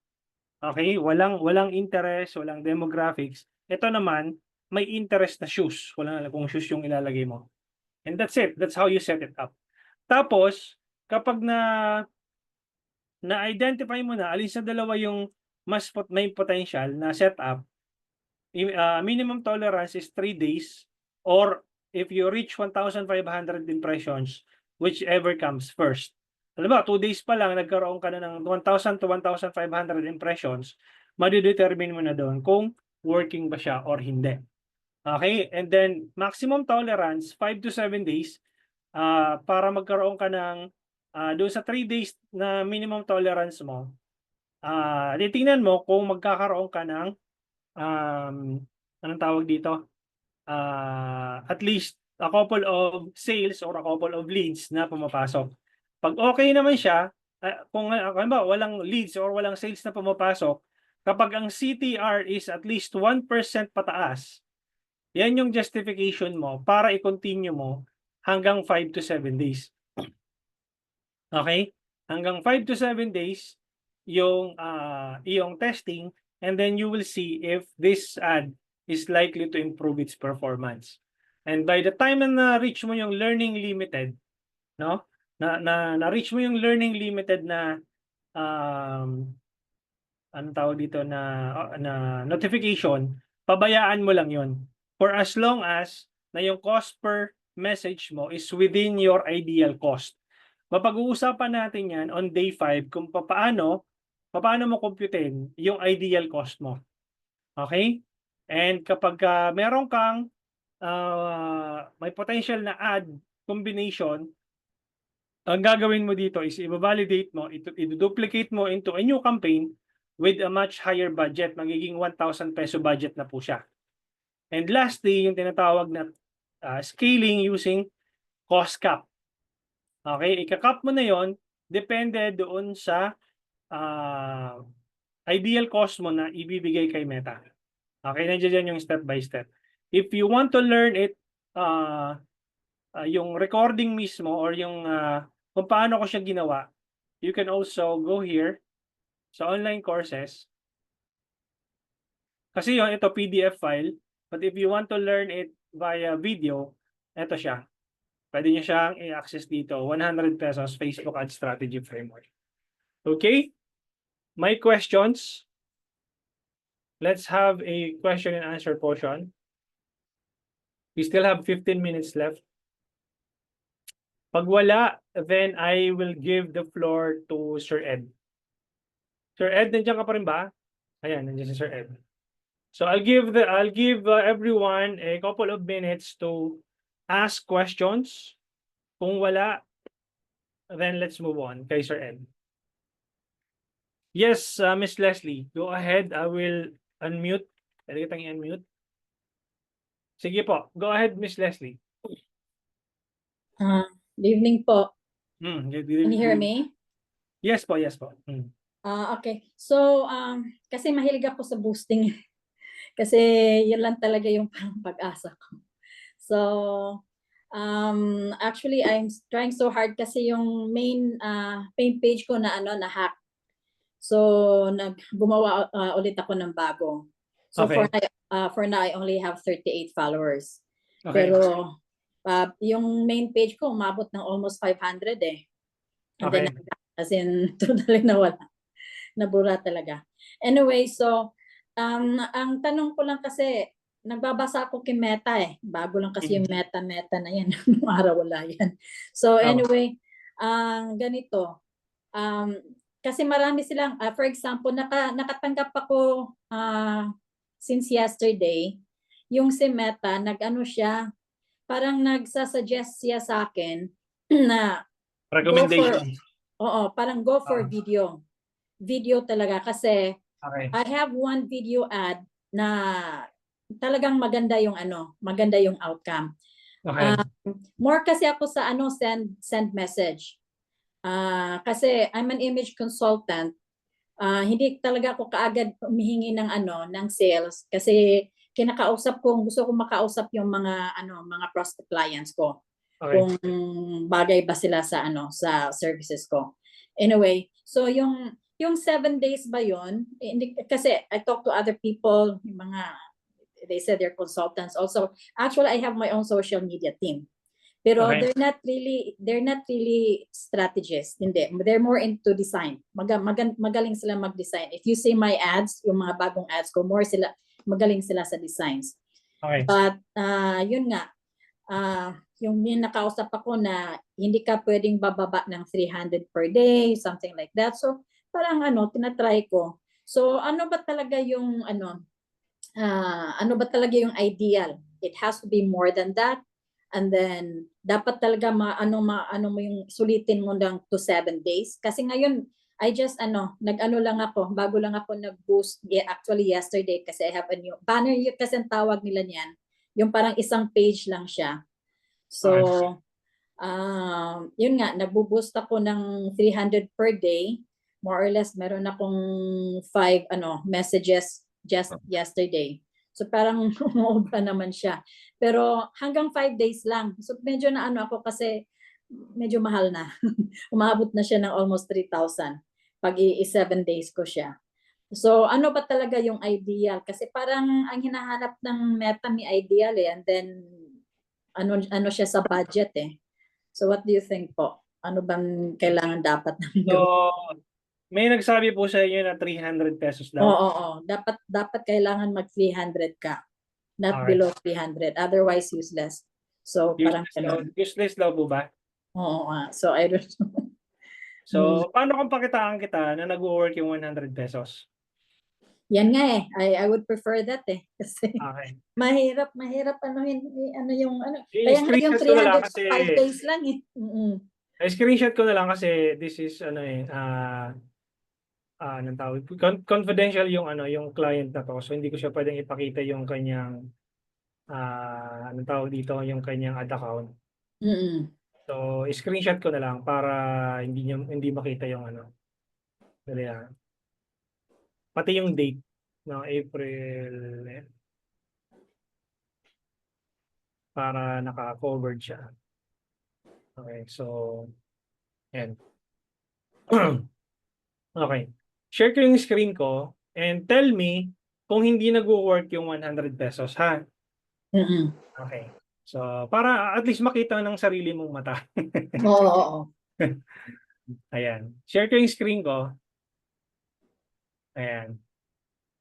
Okay? Walang interest, walang demographics. Ito naman, may interest na shoes. Walang alam kung shoes yung ilalagay mo. And that's it. That's how you set it up. Tapos, kapag na-identify mo na alin sa dalawa yung may potential na setup, minimum tolerance is 3 days, or if you reach 1,500 impressions, whichever comes first. Alam ba, 2 days pa lang, nagkaroon ka na ng 1,000 to 1,500 impressions, madidetermine mo na doon kung working ba siya or hindi. Okay? And then, maximum tolerance, 5 to 7 days, para magkaroon ka ng, doon sa 3 days na minimum tolerance mo, titingnan mo kung magkakaroon ka ng anong tawag dito? At least a couple of sales or a couple of leads na pumapasok. Pag okay naman siya, kung ba walang leads or walang sales na pumapasok, kapag ang CTR is at least 1% pataas, yan yung justification mo para i-continue mo hanggang 5 to 7 days. Okay? Hanggang 5 to 7 days yung testing, and then you will see if this ad is likely to improve its performance. And by the time na reach mo yung learning limited, no? Na-reach mo yung learning limited na anong tawag dito na notification, pabayaan mo lang yon for as long as na yung cost per message mo is within your ideal cost. Mapag-uusapan natin yan on day 5 kung paano mo computein yung ideal cost mo. Okay? And kapag meron kang may potential na ad combination, ang gagawin mo dito is i-validate mo, i-duplicate mo into a new campaign with a much higher budget. Magiging 1,000 peso budget na po siya. And lastly, yung tinatawag na scaling using cost cap. Okay, ika-cap mo na yon, depende doon sa ideal cost mo na ibibigay kay Meta. Okay, nandiyan yung step by step. If you want to learn it, yung recording mismo or yung kung paano ko siya ginawa, you can also go here sa online courses. Kasi ito PDF file, but if you want to learn it via video, ito siya. Pwede nyo siyang i-access dito. 100 pesos Facebook Ad Strategy Framework. Okay? My questions. Let's have a question and answer portion. We still have 15 minutes left. Pag wala, then I will give the floor to Sir Ed. Sir Ed, nandiyan ka pa rin ba? Ayan, nandiyan si Sir Ed. So I'll give everyone a couple of minutes to ask questions. Kung wala, then let's move on kay Sir Ed. Yes, Miss Leslie, go ahead. I will unmute. Pwede kitang i-unmute. Sige po. Go ahead, Miss Leslie. Good evening po. Can you hear me? Yes po, yes po. Okay. So, kasi mahilig ako sa boosting. Kasi yun lang talaga yung pag-asa ko. So, actually, I'm trying so hard kasi yung main page ko na na-hack. So, gumawa ulit ako ng bago. So, okay. for now, I only have 38 followers. Okay. Pero, yung main page ko, umabot ng almost 500 eh. And okay. then, as in, totally nawala. Nabura talaga. Anyway, so, ang tanong ko lang kasi, nagbabasa ako kay Meta eh. Bago lang kasi yung Meta na yan. Nung araw wala yan. So, anyway, ganito. Kasi marami silang, for example, nakatanggap ako since yesterday, yung si Meta, nag-ano siya, parang nagsasuggest siya sa akin na recommendation. Parang go for video. Video talaga kasi okay. I have one video ad na talagang maganda yung maganda yung outcome. Okay. More kasi ako sa send message. Kasi I'm an image consultant. hindi talaga ako kaagad humihingi ng ng sales kasi kinakausap ko, gusto ko makausap yung mga prospect clients ko Okay. kung bagay ba sila sa sa services ko. Anyway, so yung 7 days ba yon? Hindi, kasi I talk to other people, yung they said they're consultants also. Actually, I have my own social media team. Pero Okay. they're not really strategists. Hindi. They're more into design. Magaling sila mag-design. If you see my ads, yung mga bagong ads ko, magaling sila sa designs. Okay. But yun nga, yung nakausap ako na hindi ka pwedeng bababa ng 300 per day, something like that. So parang tinatry ko. So ano ba talaga yung ano ba talaga yung ideal? It has to be more than that. And then dapat talaga maano mo yung sulitin mo lang to 7 days. Kasi ngayon I just nag-ano lang ako, bago lang ako nag-boost actually yesterday kasi I have a new banner, yun kasi ang tawag nila niyan. Yung parang isang page lang siya. So yun nga, nagbo-boost ako ng 300 per day. More or less meron akong 5 messages just yesterday. So parang umubra naman siya. Pero hanggang 5 days lang. So medyo na ako kasi medyo mahal na. Umabot na siya ng almost 3,000 pag i-7 days ko siya. So ano ba talaga yung ideal? Kasi parang ang hinahanap ng Meta may ideal and then ano siya sa budget So what do you think po? Ano bang kailangan dapat namin So, gawin? may nagsabi po sa inyo na 300 pesos daw. Oo. Dapat kailangan mag 300 ka. Not Okay. below 300. Otherwise, useless. So, parang ganun. Useless daw po ba? Oo nga. So, I don't know. So, paano kung pakitaan kita na nag-work yung 100 pesos? Yan nga I would prefer that Kasi Okay. mahirap yung Kaya nga yung I-screenshot ko na lang 300 kasi 5 days lang I-screenshot ko na lang kasi this is anong tawag? Confidential yung yung client na to. So hindi ko siya pwedeng ipakita yung kanyang anong tawag dito, yung kanyang ad account. So i-screenshot ko na lang para hindi makita yung dali lang. Pati yung date no, April para naka-covered siya. Okay, so yan. Okay. Share ko yung screen ko and tell me kung hindi nagwo-work yung 100 pesos ha. Okay. So para at least makita ng sarili mong mata. Oo. Ayan. Share ko yung screen ko. Ayan.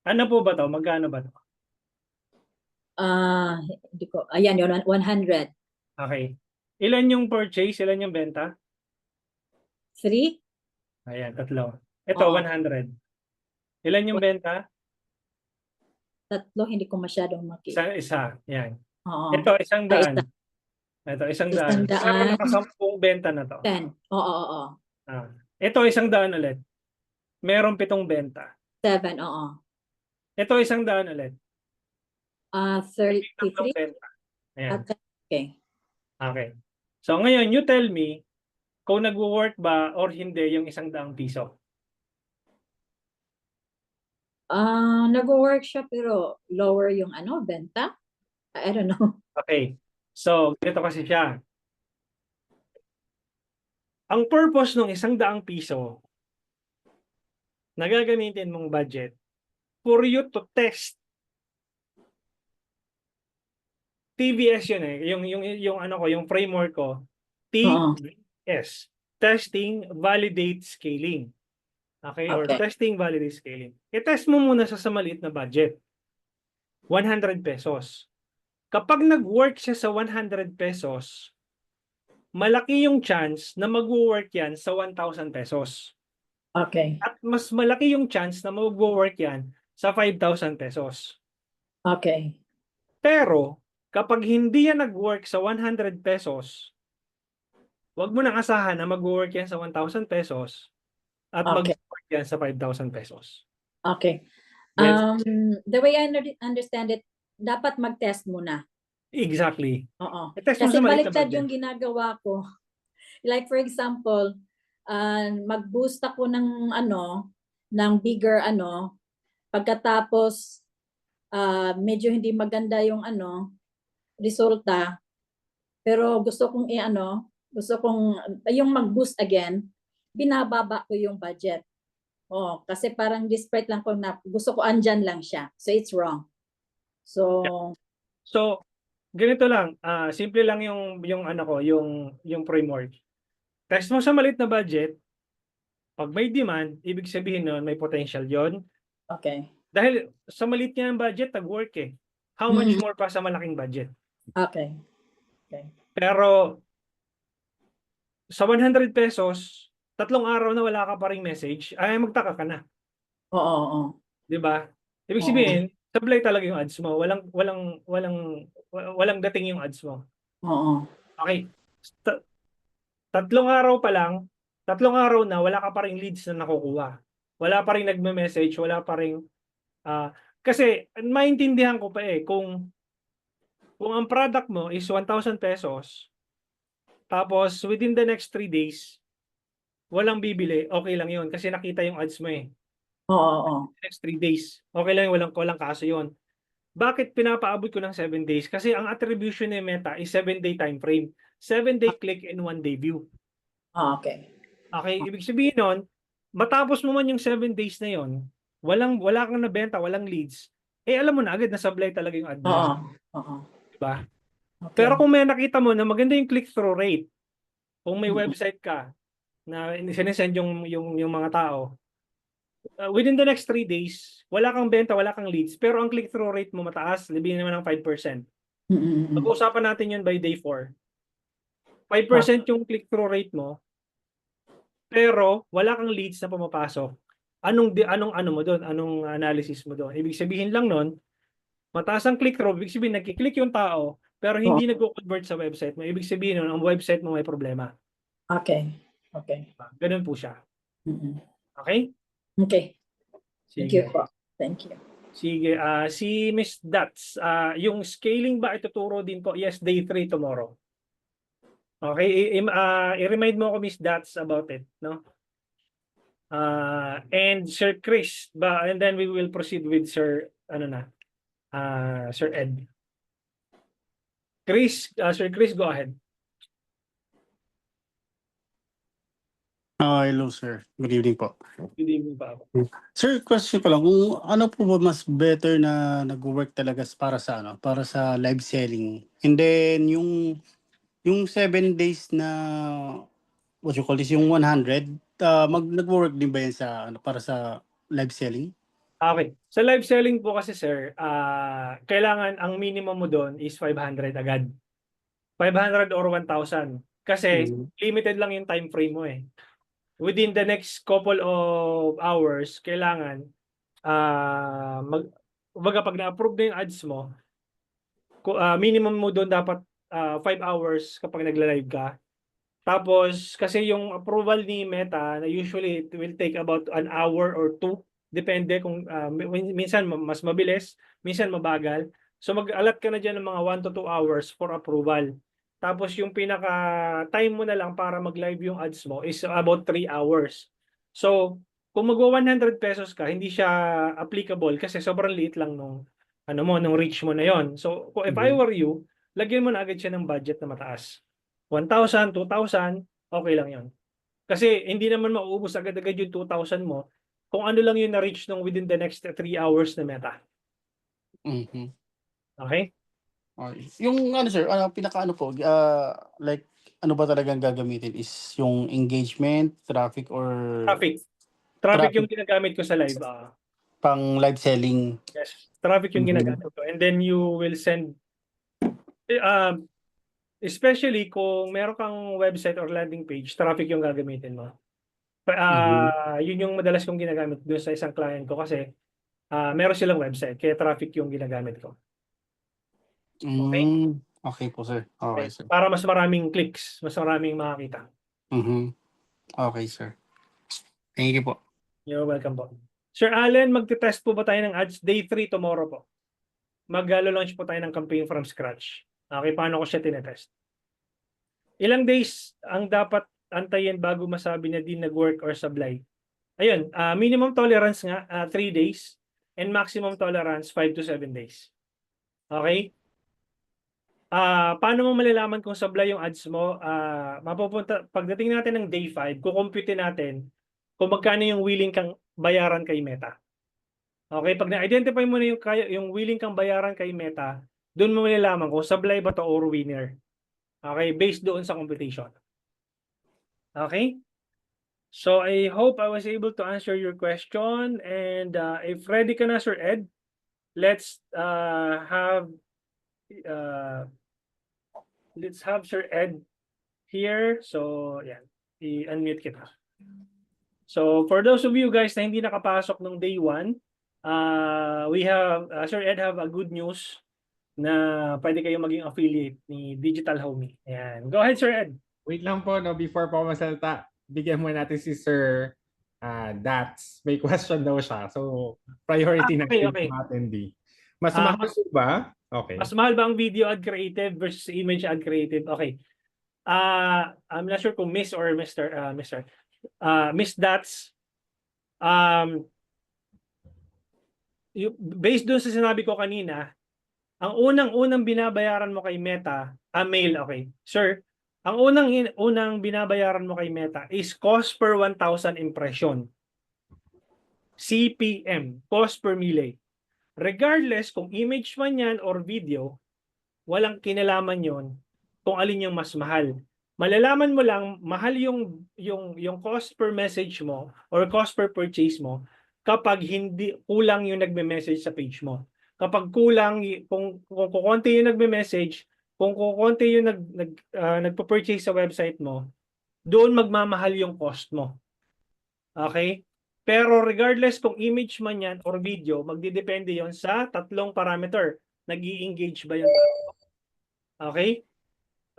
Ano po ba to? Magkano ba to? Hindi ko. Ayan, yun, 100. Okay. Ilan yung purchase? Ilan yung benta? 3? Ayan, tatlo. Ito, Oo. 100. Ilan yung benta? Tatlo, hindi ko masyadong makita. Isa. Ayan. Oo. Ito, 100. Ito, 100. 100. Pero nakasampung benta na to. 10. Oo. Ito, 100 ulit. Merong 7 benta. 7, oo. Ito, 100 ulit. 33. Benta. Ayan. Okay. Okay. So ngayon, you tell me kung nagwo-work ba or hindi yung 100 piso. Nag-work siya pero lower yung benta? I don't know. Okay. So, ganito kasi siya. Ang purpose ng 100 piso na gagamitin mong budget for you to test TVS yun yung framework ko. Oo. TVS. Testing, Validate, Scaling. Okay? Or Okay. testing, validate, scaling. I-test mo muna sa maliit na budget. 100 pesos. Kapag nag-work siya sa 100 pesos, malaki yung chance na mag-work yan sa 1,000 pesos. Okay. At mas malaki yung chance na mag-work yan sa 5,000 pesos. Okay. Pero, kapag hindi yan nag-work sa 100 pesos, wag mo nang asahan na mag-work yan sa 1,000 pesos at Okay. mag-work yan sa 5,000 pesos. Okay. Yes. The way I understand it, dapat mag-test muna. Exactly. Oo. I-test mo Kasi sa maliit na baliktad budget. yung ginagawa ko. Like for example, mag-boost ako ng ng bigger pagkatapos medyo hindi maganda yung resulta, pero gusto kong yung mag-boost again, binababa ko yung budget. Oh, kasi parang despite lang ko na gusto ko andyan lang siya. So it's wrong. So, So, ganito lang, simple lang yung ano ko, yung framework. Test mo sa maliit na budget, pag may demand, ibig sabihin nun may potential yon. okay. Dahil sa maliit nga ang budget, nag-work eh. How much more pa sa malaking budget? Okay. Okay. Pero sa 100 pesos, 3 araw na wala ka pa ring message, ay magtaka ka na. Oo, oo. 'Di ba? Ibig Oo. sabihin, sablay talaga yung ads mo. Walang dating yung ads mo. Oo. Okay. 3 araw pa lang, 3 araw na wala ka pa ring leads na nakukuha. Wala pa ring nagme-message, wala pa ring kasi maintindihan ko pa eh kung ang product mo is 1,000 pesos, tapos within the next 3 days, walang bibili, okay lang yun kasi nakita yung ads mo eh. Oo, oo. Next 3 days, okay lang yun, walang kaso yun. Bakit pinapaabot ko ng 7 days? Kasi ang attribution ni Meta is 7-day time frame. 7-day click and 1-day view. Okay. Okay, ibig sabihin nun, matapos mo man yung 7 days na yon, wala kang nabenta, walang leads, eh alam mo na agad na sablay talaga yung ad mo. Oo. Oo. Diba? Okay. Pero kung may nakita mo na maganda yung click-through rate, kung may website ka na sinesend yung mga tao, within the next 3 days, wala kang benta, wala kang leads, pero ang click-through rate mo mataas, sabihin naman ng 5%. Pag-uusapan natin yun by day 4. 5% yung click-through rate mo, pero wala kang leads na pumapasok. Anong ano mo doon? Anong analysis mo doon? Ibig sabihin lang noon, mataas ang click-through, ibig sabihin nagki-click yung tao, pero hindi nagko-convert sa website mo. Ibig sabihin nun, ang website mo may problema. Okay. Okay. Ganun po siya. Mm-mm. Okay? Okay. Thank you Sige. po. Thank you. Sige, si Miss Dats, yung scaling ba ituturo din po? Yes, day 3 tomorrow. Okay, i-remind mo ako Miss Dats about it, no? And Sir Chris ba, and then we will proceed with Sir Sir Ed. Sir Chris, go ahead. Hello sir. Good evening po. Good evening pa ako. Sir, question ko lang, kung ano po ba mas better na nag-work talaga para sa live selling? And then yung 7 days na what you call this, yung 100, nag-work din ba yan para sa live selling? Okay. Sa live selling po kasi sir, kailangan ang minimum mo doon is 500 agad. 500 or 1,000. Kasi limited lang yung time frame mo eh. Within the next couple of hours, kailangan pag na-approve na yung ads mo, minimum mo doon dapat 5 hours kapag nagla-live ka. Tapos, kasi yung approval ni Meta, na usually it will take about an hour or 2. Depende kung minsan mas mabilis, minsan mabagal. So mag-allot ka na dyan ng mga 1 to 2 hours for approval. Tapos yung pinaka-time mo na lang para mag-live yung ads mo is about 3 hours. So, kung magwa 100 pesos ka, hindi siya applicable kasi sobrang liit lang nung reach mo na yon. So, if I were you, lagyan mo na agad siya ng budget na mataas. 1,000, 2,000, okay lang yon. Kasi hindi naman mauubos agad-agad yung 2,000 mo kung ano lang yung na-reach nung within the next 3 hours na Meta. Okay? Yung sir, pinaka-ano po, like ano ba talagang gagamitin is yung engagement, traffic, or Traffic yung ginagamit ko sa live. pang live selling? Yes, traffic yung ginagamit ko. And then you will send, especially kung meron kang website or landing page, traffic yung gagamitin mo. Yun yung madalas kong ginagamit doon sa isang client ko kasi meron silang website, kaya traffic yung ginagamit ko. Okay? Okay po sir. Okay sir. Para mas maraming clicks, mas maraming makakita. Okay sir. Thank you po. You're welcome po. Sir Allen, magte-test po ba tayo ng ads day 3 tomorrow po? Mag-launch po tayo ng campaign from scratch. Okay, paano ko siya tinetest? Ilang days ang dapat antayin bago masabi na di nag-work or sablay? Ayun, minimum tolerance nga 3 days and maximum tolerance 5 to 7 days. Okay? Paano mo malalaman kung sablay yung ads mo? Mapupunta pagdating natin ng day 5, kukumpute natin kung magkano yung willing kang bayaran kay Meta. Okay, pag na-identify mo na yung willing kang bayaran kay Meta, doon mo malalaman kung sablay ba to or winner. Okay, based doon sa computation. Okay? So I hope I was able to answer your question, and if ready ka na, Sir Ed, let's have Sir Ed here. So yan, i-unmute kita. So for those of you guys na hindi nakapasok nung day 1, we have Sir Ed have a good news na pwede kayong maging affiliate ni Digital Homie. Ayan. Go ahead, Sir Ed. Wait lang po, no, before po masalita, bigyan muna natin si Sir Dats. May question daw siya. So, priority okay, natin okay. yung attendee. Mas Ah, mahal po ba? Okay. Mas mahal ba ang video ad creative versus image ad creative? Okay. I'm not sure kung Miss or Mr. Miss Dats. Based doon sa sinabi ko kanina, ang unang binabayaran mo kay Meta, mail, okay. Sir, ang unang binabayaran mo kay Meta is cost per 1,000 impression. CPM, cost per mille. Regardless kung image man yan or video, walang kinalaman yon kung alin yung mas mahal. Malalaman mo lang mahal yung cost per message mo or cost per purchase mo kapag hindi kulang yung nagme-message sa page mo. Kapag kulang, kung kukonti yung nagme-message, kung kukonti yung nagpo-purchase sa website mo, doon magmamahal yung cost mo. Okay? Pero regardless kung image man yan or video, magdidepende yon sa tatlong parameter. Nag-i-engage ba yung tao? Okay?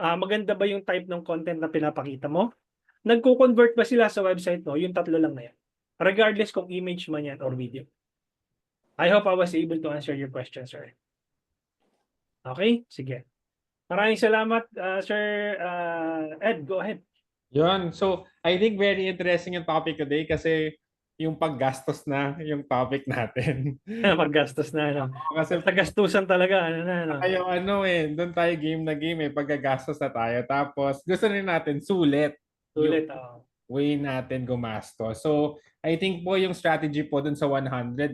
Maganda ba yung type ng content na pinapakita mo? Nagko-convert ba sila sa website mo? Yung tatlo lang na yan. Regardless kung image man yan or video. I hope I was able to answer your question, sir. Okay? Sige. Maraming salamat, Sir Ed. Go ahead. Yun. So, I think very interesting yung topic today kasi yung paggastos na yung topic natin. Maggastos na, no? Kasi Tagastusan talaga. tayo doon tayo game na game paggagastos na tayo. Tapos, gusto rin natin sulit. Sulit. Way natin gumastos. So, I think po yung strategy po dun sa 100,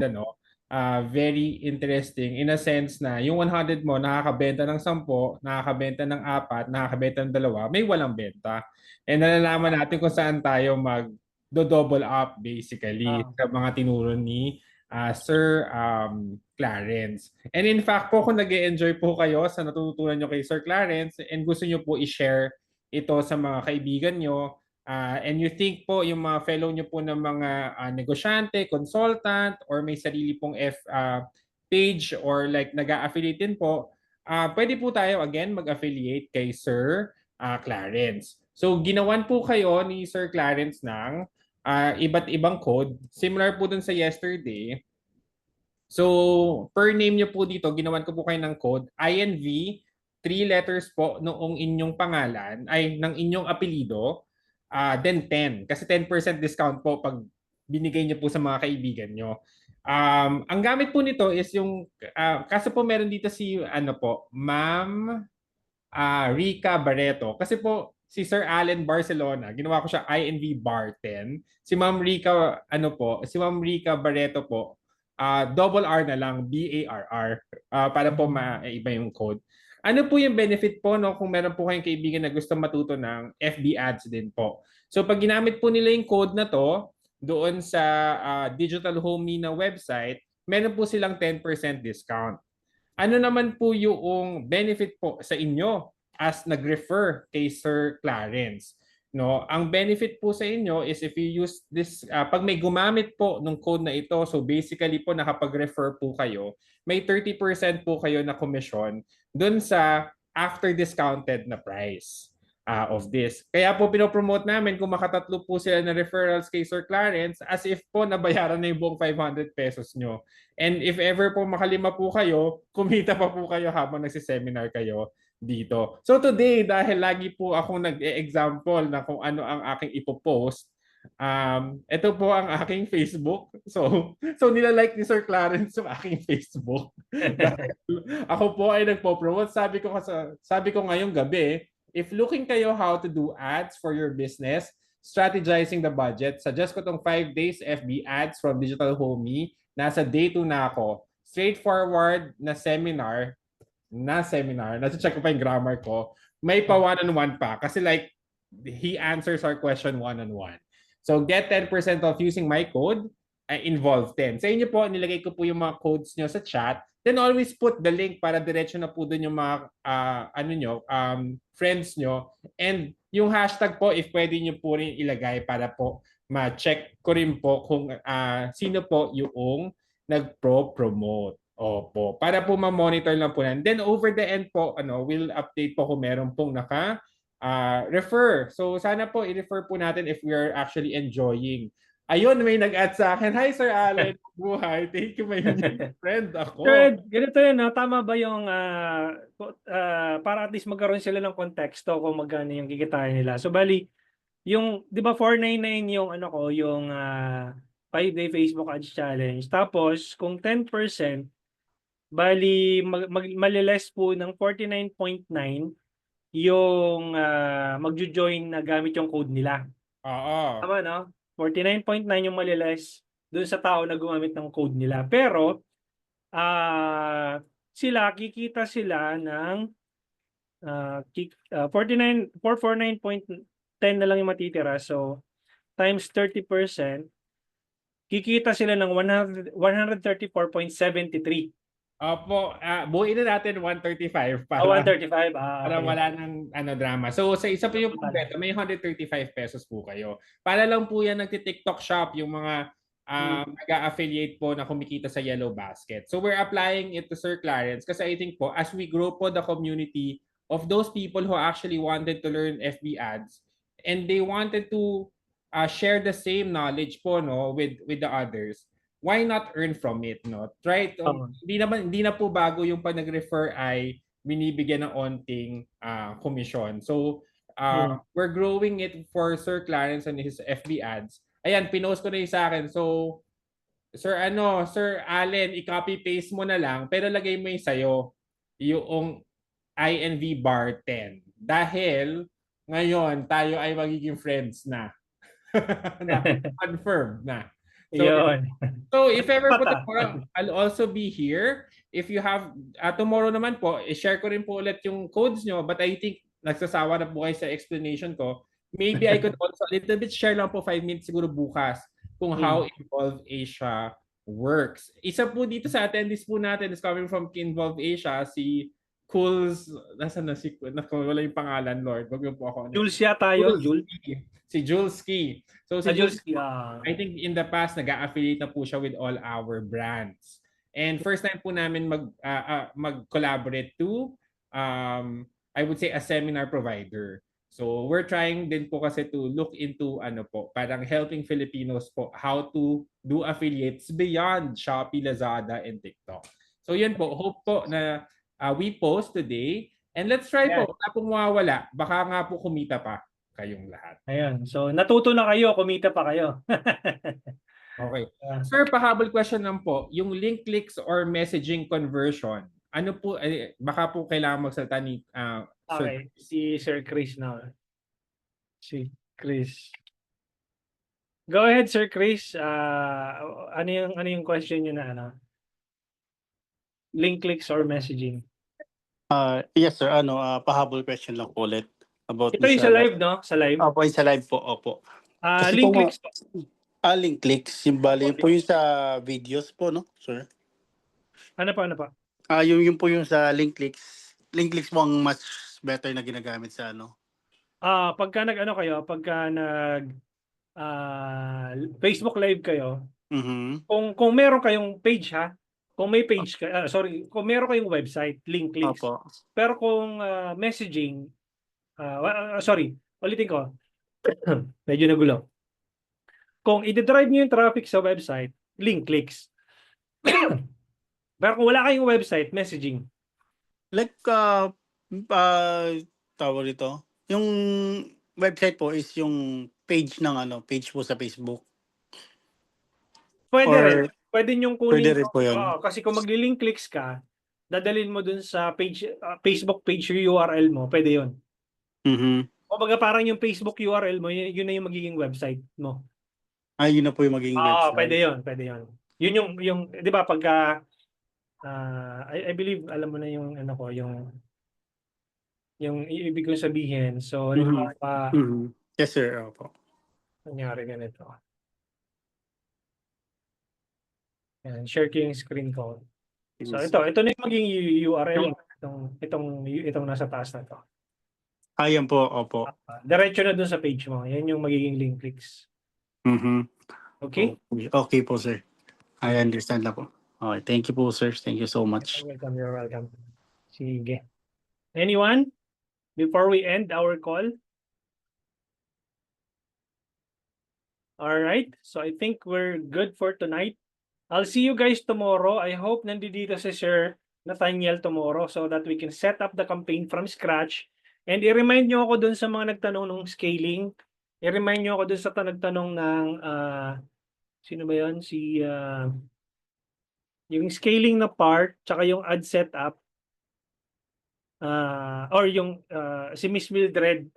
very interesting in a sense na yung 100 mo nakakabenta ng 10, nakakabenta ng 4, nakakabenta ng 2, may walang benta. And nalalaman natin kung saan tayo double up basically sa mga tinuro ni Sir Clarence. And in fact po, kung nag-e-enjoy po kayo sa natutunan nyo kay Sir Clarence and gusto nyo po i-share ito sa mga kaibigan nyo, and you think po yung mga fellow nyo po ng mga negosyante, consultant, or may sarili pong page or like nag-a-affiliate din po, pwede po tayo again mag-affiliate kay Sir Clarence. So ginawan po kayo ni Sir Clarence ng iba't ibang code. Similar po dun sa yesterday. So per name nyo po dito, ginawan ko po kayo ng code INV, 3 letters po noong inyong pangalan, ay ng inyong apelido. Then 10. Kasi 10% discount po pag binigay nyo po sa mga kaibigan nyo. Ang gamit po nito is yung, kaso po meron dito si, Ma'am Rica Barreto. Kasi po, si Sir Allen Barcelona, ginawa ko siya INV Bar 10. Si Ma'am Rica, si Ma'am Rica Barreto po, double R na lang, BARR, para po maiba yung code. Ano po yung benefit po kung meron po kayong kaibigan na gusto matuto ng FB ads din po? So pag ginamit po nila yung code na to doon sa Digital Homie na website, meron po silang 10% discount. Ano naman po yung benefit po sa inyo as nag-refer kay Sir Clarence? Ang benefit po sa inyo is if you use this, pag may gumamit po ng code na ito, so basically po nakapag-refer po kayo, may 30% po kayo na commission dun sa after discounted na price of this. Kaya po pinopromote namin kung makatatlo po sila na referrals kay Sir Clarence as if po nabayaran na yung buong 500 pesos nyo. And if ever po makalima po kayo, kumita pa po kayo habang nagsiseminar kayo dito. So today, dahil lagi po akong nag-e-example na kung ano ang aking ipopost, Ito po ang aking Facebook. So nilalike ni Sir Clarence yung aking Facebook. Dahil ako po ay nagpo-promote. Sabi ko ngayong gabi, if looking kayo how to do ads for your business, strategizing the budget, suggest ko tong 5 days FB ads from Digital Homie. Nasa day 2 na ako. Straightforward na seminar, nasa-check ko pa yung grammar ko, may pa one-on-one pa. Kasi like, he answers our question one-on-one. So get 10% off using my code, involve 10. Sa inyo po, nilagay ko po yung mga codes nyo sa chat. Then always put the link para diretso na po dun yung mga friends nyo. And yung hashtag po, if pwede nyo po rin ilagay para po ma-check ko rin po kung sino po yung nag-promote. Opo. Para po ma-monitor lang po yan. Then over the end po, we'll update po kung meron pong refer. So sana po i-refer po natin if we are actually enjoying. Ayun, may nag-add sa akin. Hi, Sir Allen. Buhay. Thank you, my friend ako. Sir, ganito yun, no? Tama ba yung para at least magkaroon sila ng konteksto kung magkano yung kikitain nila. So bali, yung, di ba 499 yung yung 5-day Facebook Ads Challenge. Tapos, kung 10%, bali maliless po ng 49.9 yung magjo-join na gamit yung code nila. Oo. Tama, no? 49.9 yung maliless doon sa tao na gumamit ng code nila. Pero, kikita sila ng 449.10 na lang yung matitira. So, times 30%, kikita sila ng 134.73. Opo, buuin na natin 135 para 135. para Okay. wala ng drama. So sa isa po yung kompleto, may 135 pesos po kayo. Para lang po yan nagti-TikTok shop yung mga nag-affiliate po na kumikita sa Yellow Basket. So we're applying it to Sir Clarence kasi I think po as we grow po the community of those people who actually wanted to learn FB ads and they wanted to share the same knowledge po with the others, why not earn from it, no? Try to, hindi na po bago yung pag nag-refer ay binibigyan ng onting commission. So we're growing it for Sir Clarence and his FB ads. Ayan, pinost ko na yung sa akin. So Sir Allen, i-copy paste mo na lang pero lagay mo yung sayo yung INV bar 10 dahil ngayon tayo ay magiging friends na. Confirmed na. So if ever po tomorrow, I'll also be here. If you have, tomorrow naman po, i-share ko rin po ulit yung codes nyo. But I think nagsasawa na po kayo sa explanation ko. Maybe I could also a little bit share lang po 5 minutes siguro bukas kung how Involve Asia works. Isa po dito sa attendees po natin is coming from Involve Asia, si Cools, nasaan na si, wala yung pangalan, Lord. Wag po ako. Jules yata yun, Jules. Si Jules Key. So si Jules, I think in the past nag-affiliate na po siya with all our brands. And first time po namin mag-collaborate to I would say a seminar provider. So we're trying din po kasi to look into parang helping Filipinos po how to do affiliates beyond Shopee, Lazada, and TikTok. So yun po, hope po na we post today and let's try po, wala pong mawawala. Baka nga po kumita pa kayong lahat. Ayan. So natuto na kayo, kumita pa kayo. Okay. Sir, pahabol question lang po. Yung link clicks or messaging conversion, ano po, baka po kailangan magsalita ni okay. Si Sir Chris na. Si Chris. Go ahead, Sir Chris. Ano yung question niyo na link clicks or messaging? Yes sir, pahabol question lang po ulit. About ito yung sa live, no? Sa live? Opo, yung sa live po, opo. Link clicks po. Link clicks, yung bali po yung sa videos po, no, sir? Ano pa? Yung po yung sa link clicks. Link clicks po ang much better na ginagamit sa pagka pagka nag Facebook Live kayo, kung meron kayong page kung may page kung meron kayong website, link clicks. Opo. Pero kung messaging, ulitin ko. Medyo nagulo. Kung i-drive niyo yung traffic sa website, link clicks. Pero kung wala kayong website, messaging. Like, tawag dito, yung website po is yung page ng page po sa Facebook. Pwede Or rin. Pwede niyong kunin. pwede rin po yun. Oo, kasi kung magli-link clicks ka, dadalhin mo dun sa page, Facebook page yung URL mo, pwede yun. Mhm. Kumbaga parang yung Facebook URL mo, yun na yung magiging website mo. Yun na po yung magiging Pwede website. yun, pwede yun. Yun yung, di ba, pagka, I believe, alam mo na yung, yung ibig kong sabihin. So, halimbawa, Mhm. Yes, sir. Opo. nangyari ganito. Yan, share ko yung screen ko. So, ito na yung magiging URL. Itong nasa taas na to. Yan po. Opo. Diretso na dun sa page mo. Yan yung magiging link clicks. Mhm. Okay? Okay po, sir. I understand na po. Okay, thank you po, sir. Thank you so much. You're welcome. Sige. Anyone? Before we end our call? All right. So I think we're good for tonight. I'll see you guys tomorrow. I hope nandito si Sir Nathaniel tomorrow so that we can set up the campaign from scratch. And i-remind nyo ako dun sa mga nagtanong ng scaling. I-remind nyo ako dun sa nagtanong ng sino ba yun? Yung scaling na part, tsaka yung ad setup, or yung si Miss Mildred,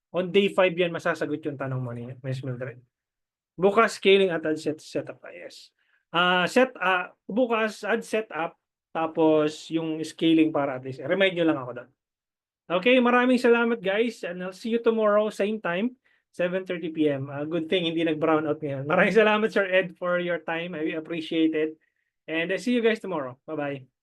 on day 5 yan, masasagot yung tanong mo ni Miss Mildred. Bukas, scaling at ad setup, yes. Bukas, ad setup, tapos yung scaling para at least. Remind nyo lang ako doon. Okay, maraming salamat guys, and I'll see you tomorrow, same time, 7:30 p.m. Good thing, hindi nag-brown out ngayon. Maraming salamat, Sir Ed, for your time. I appreciate it. And I see you guys tomorrow. Bye-bye.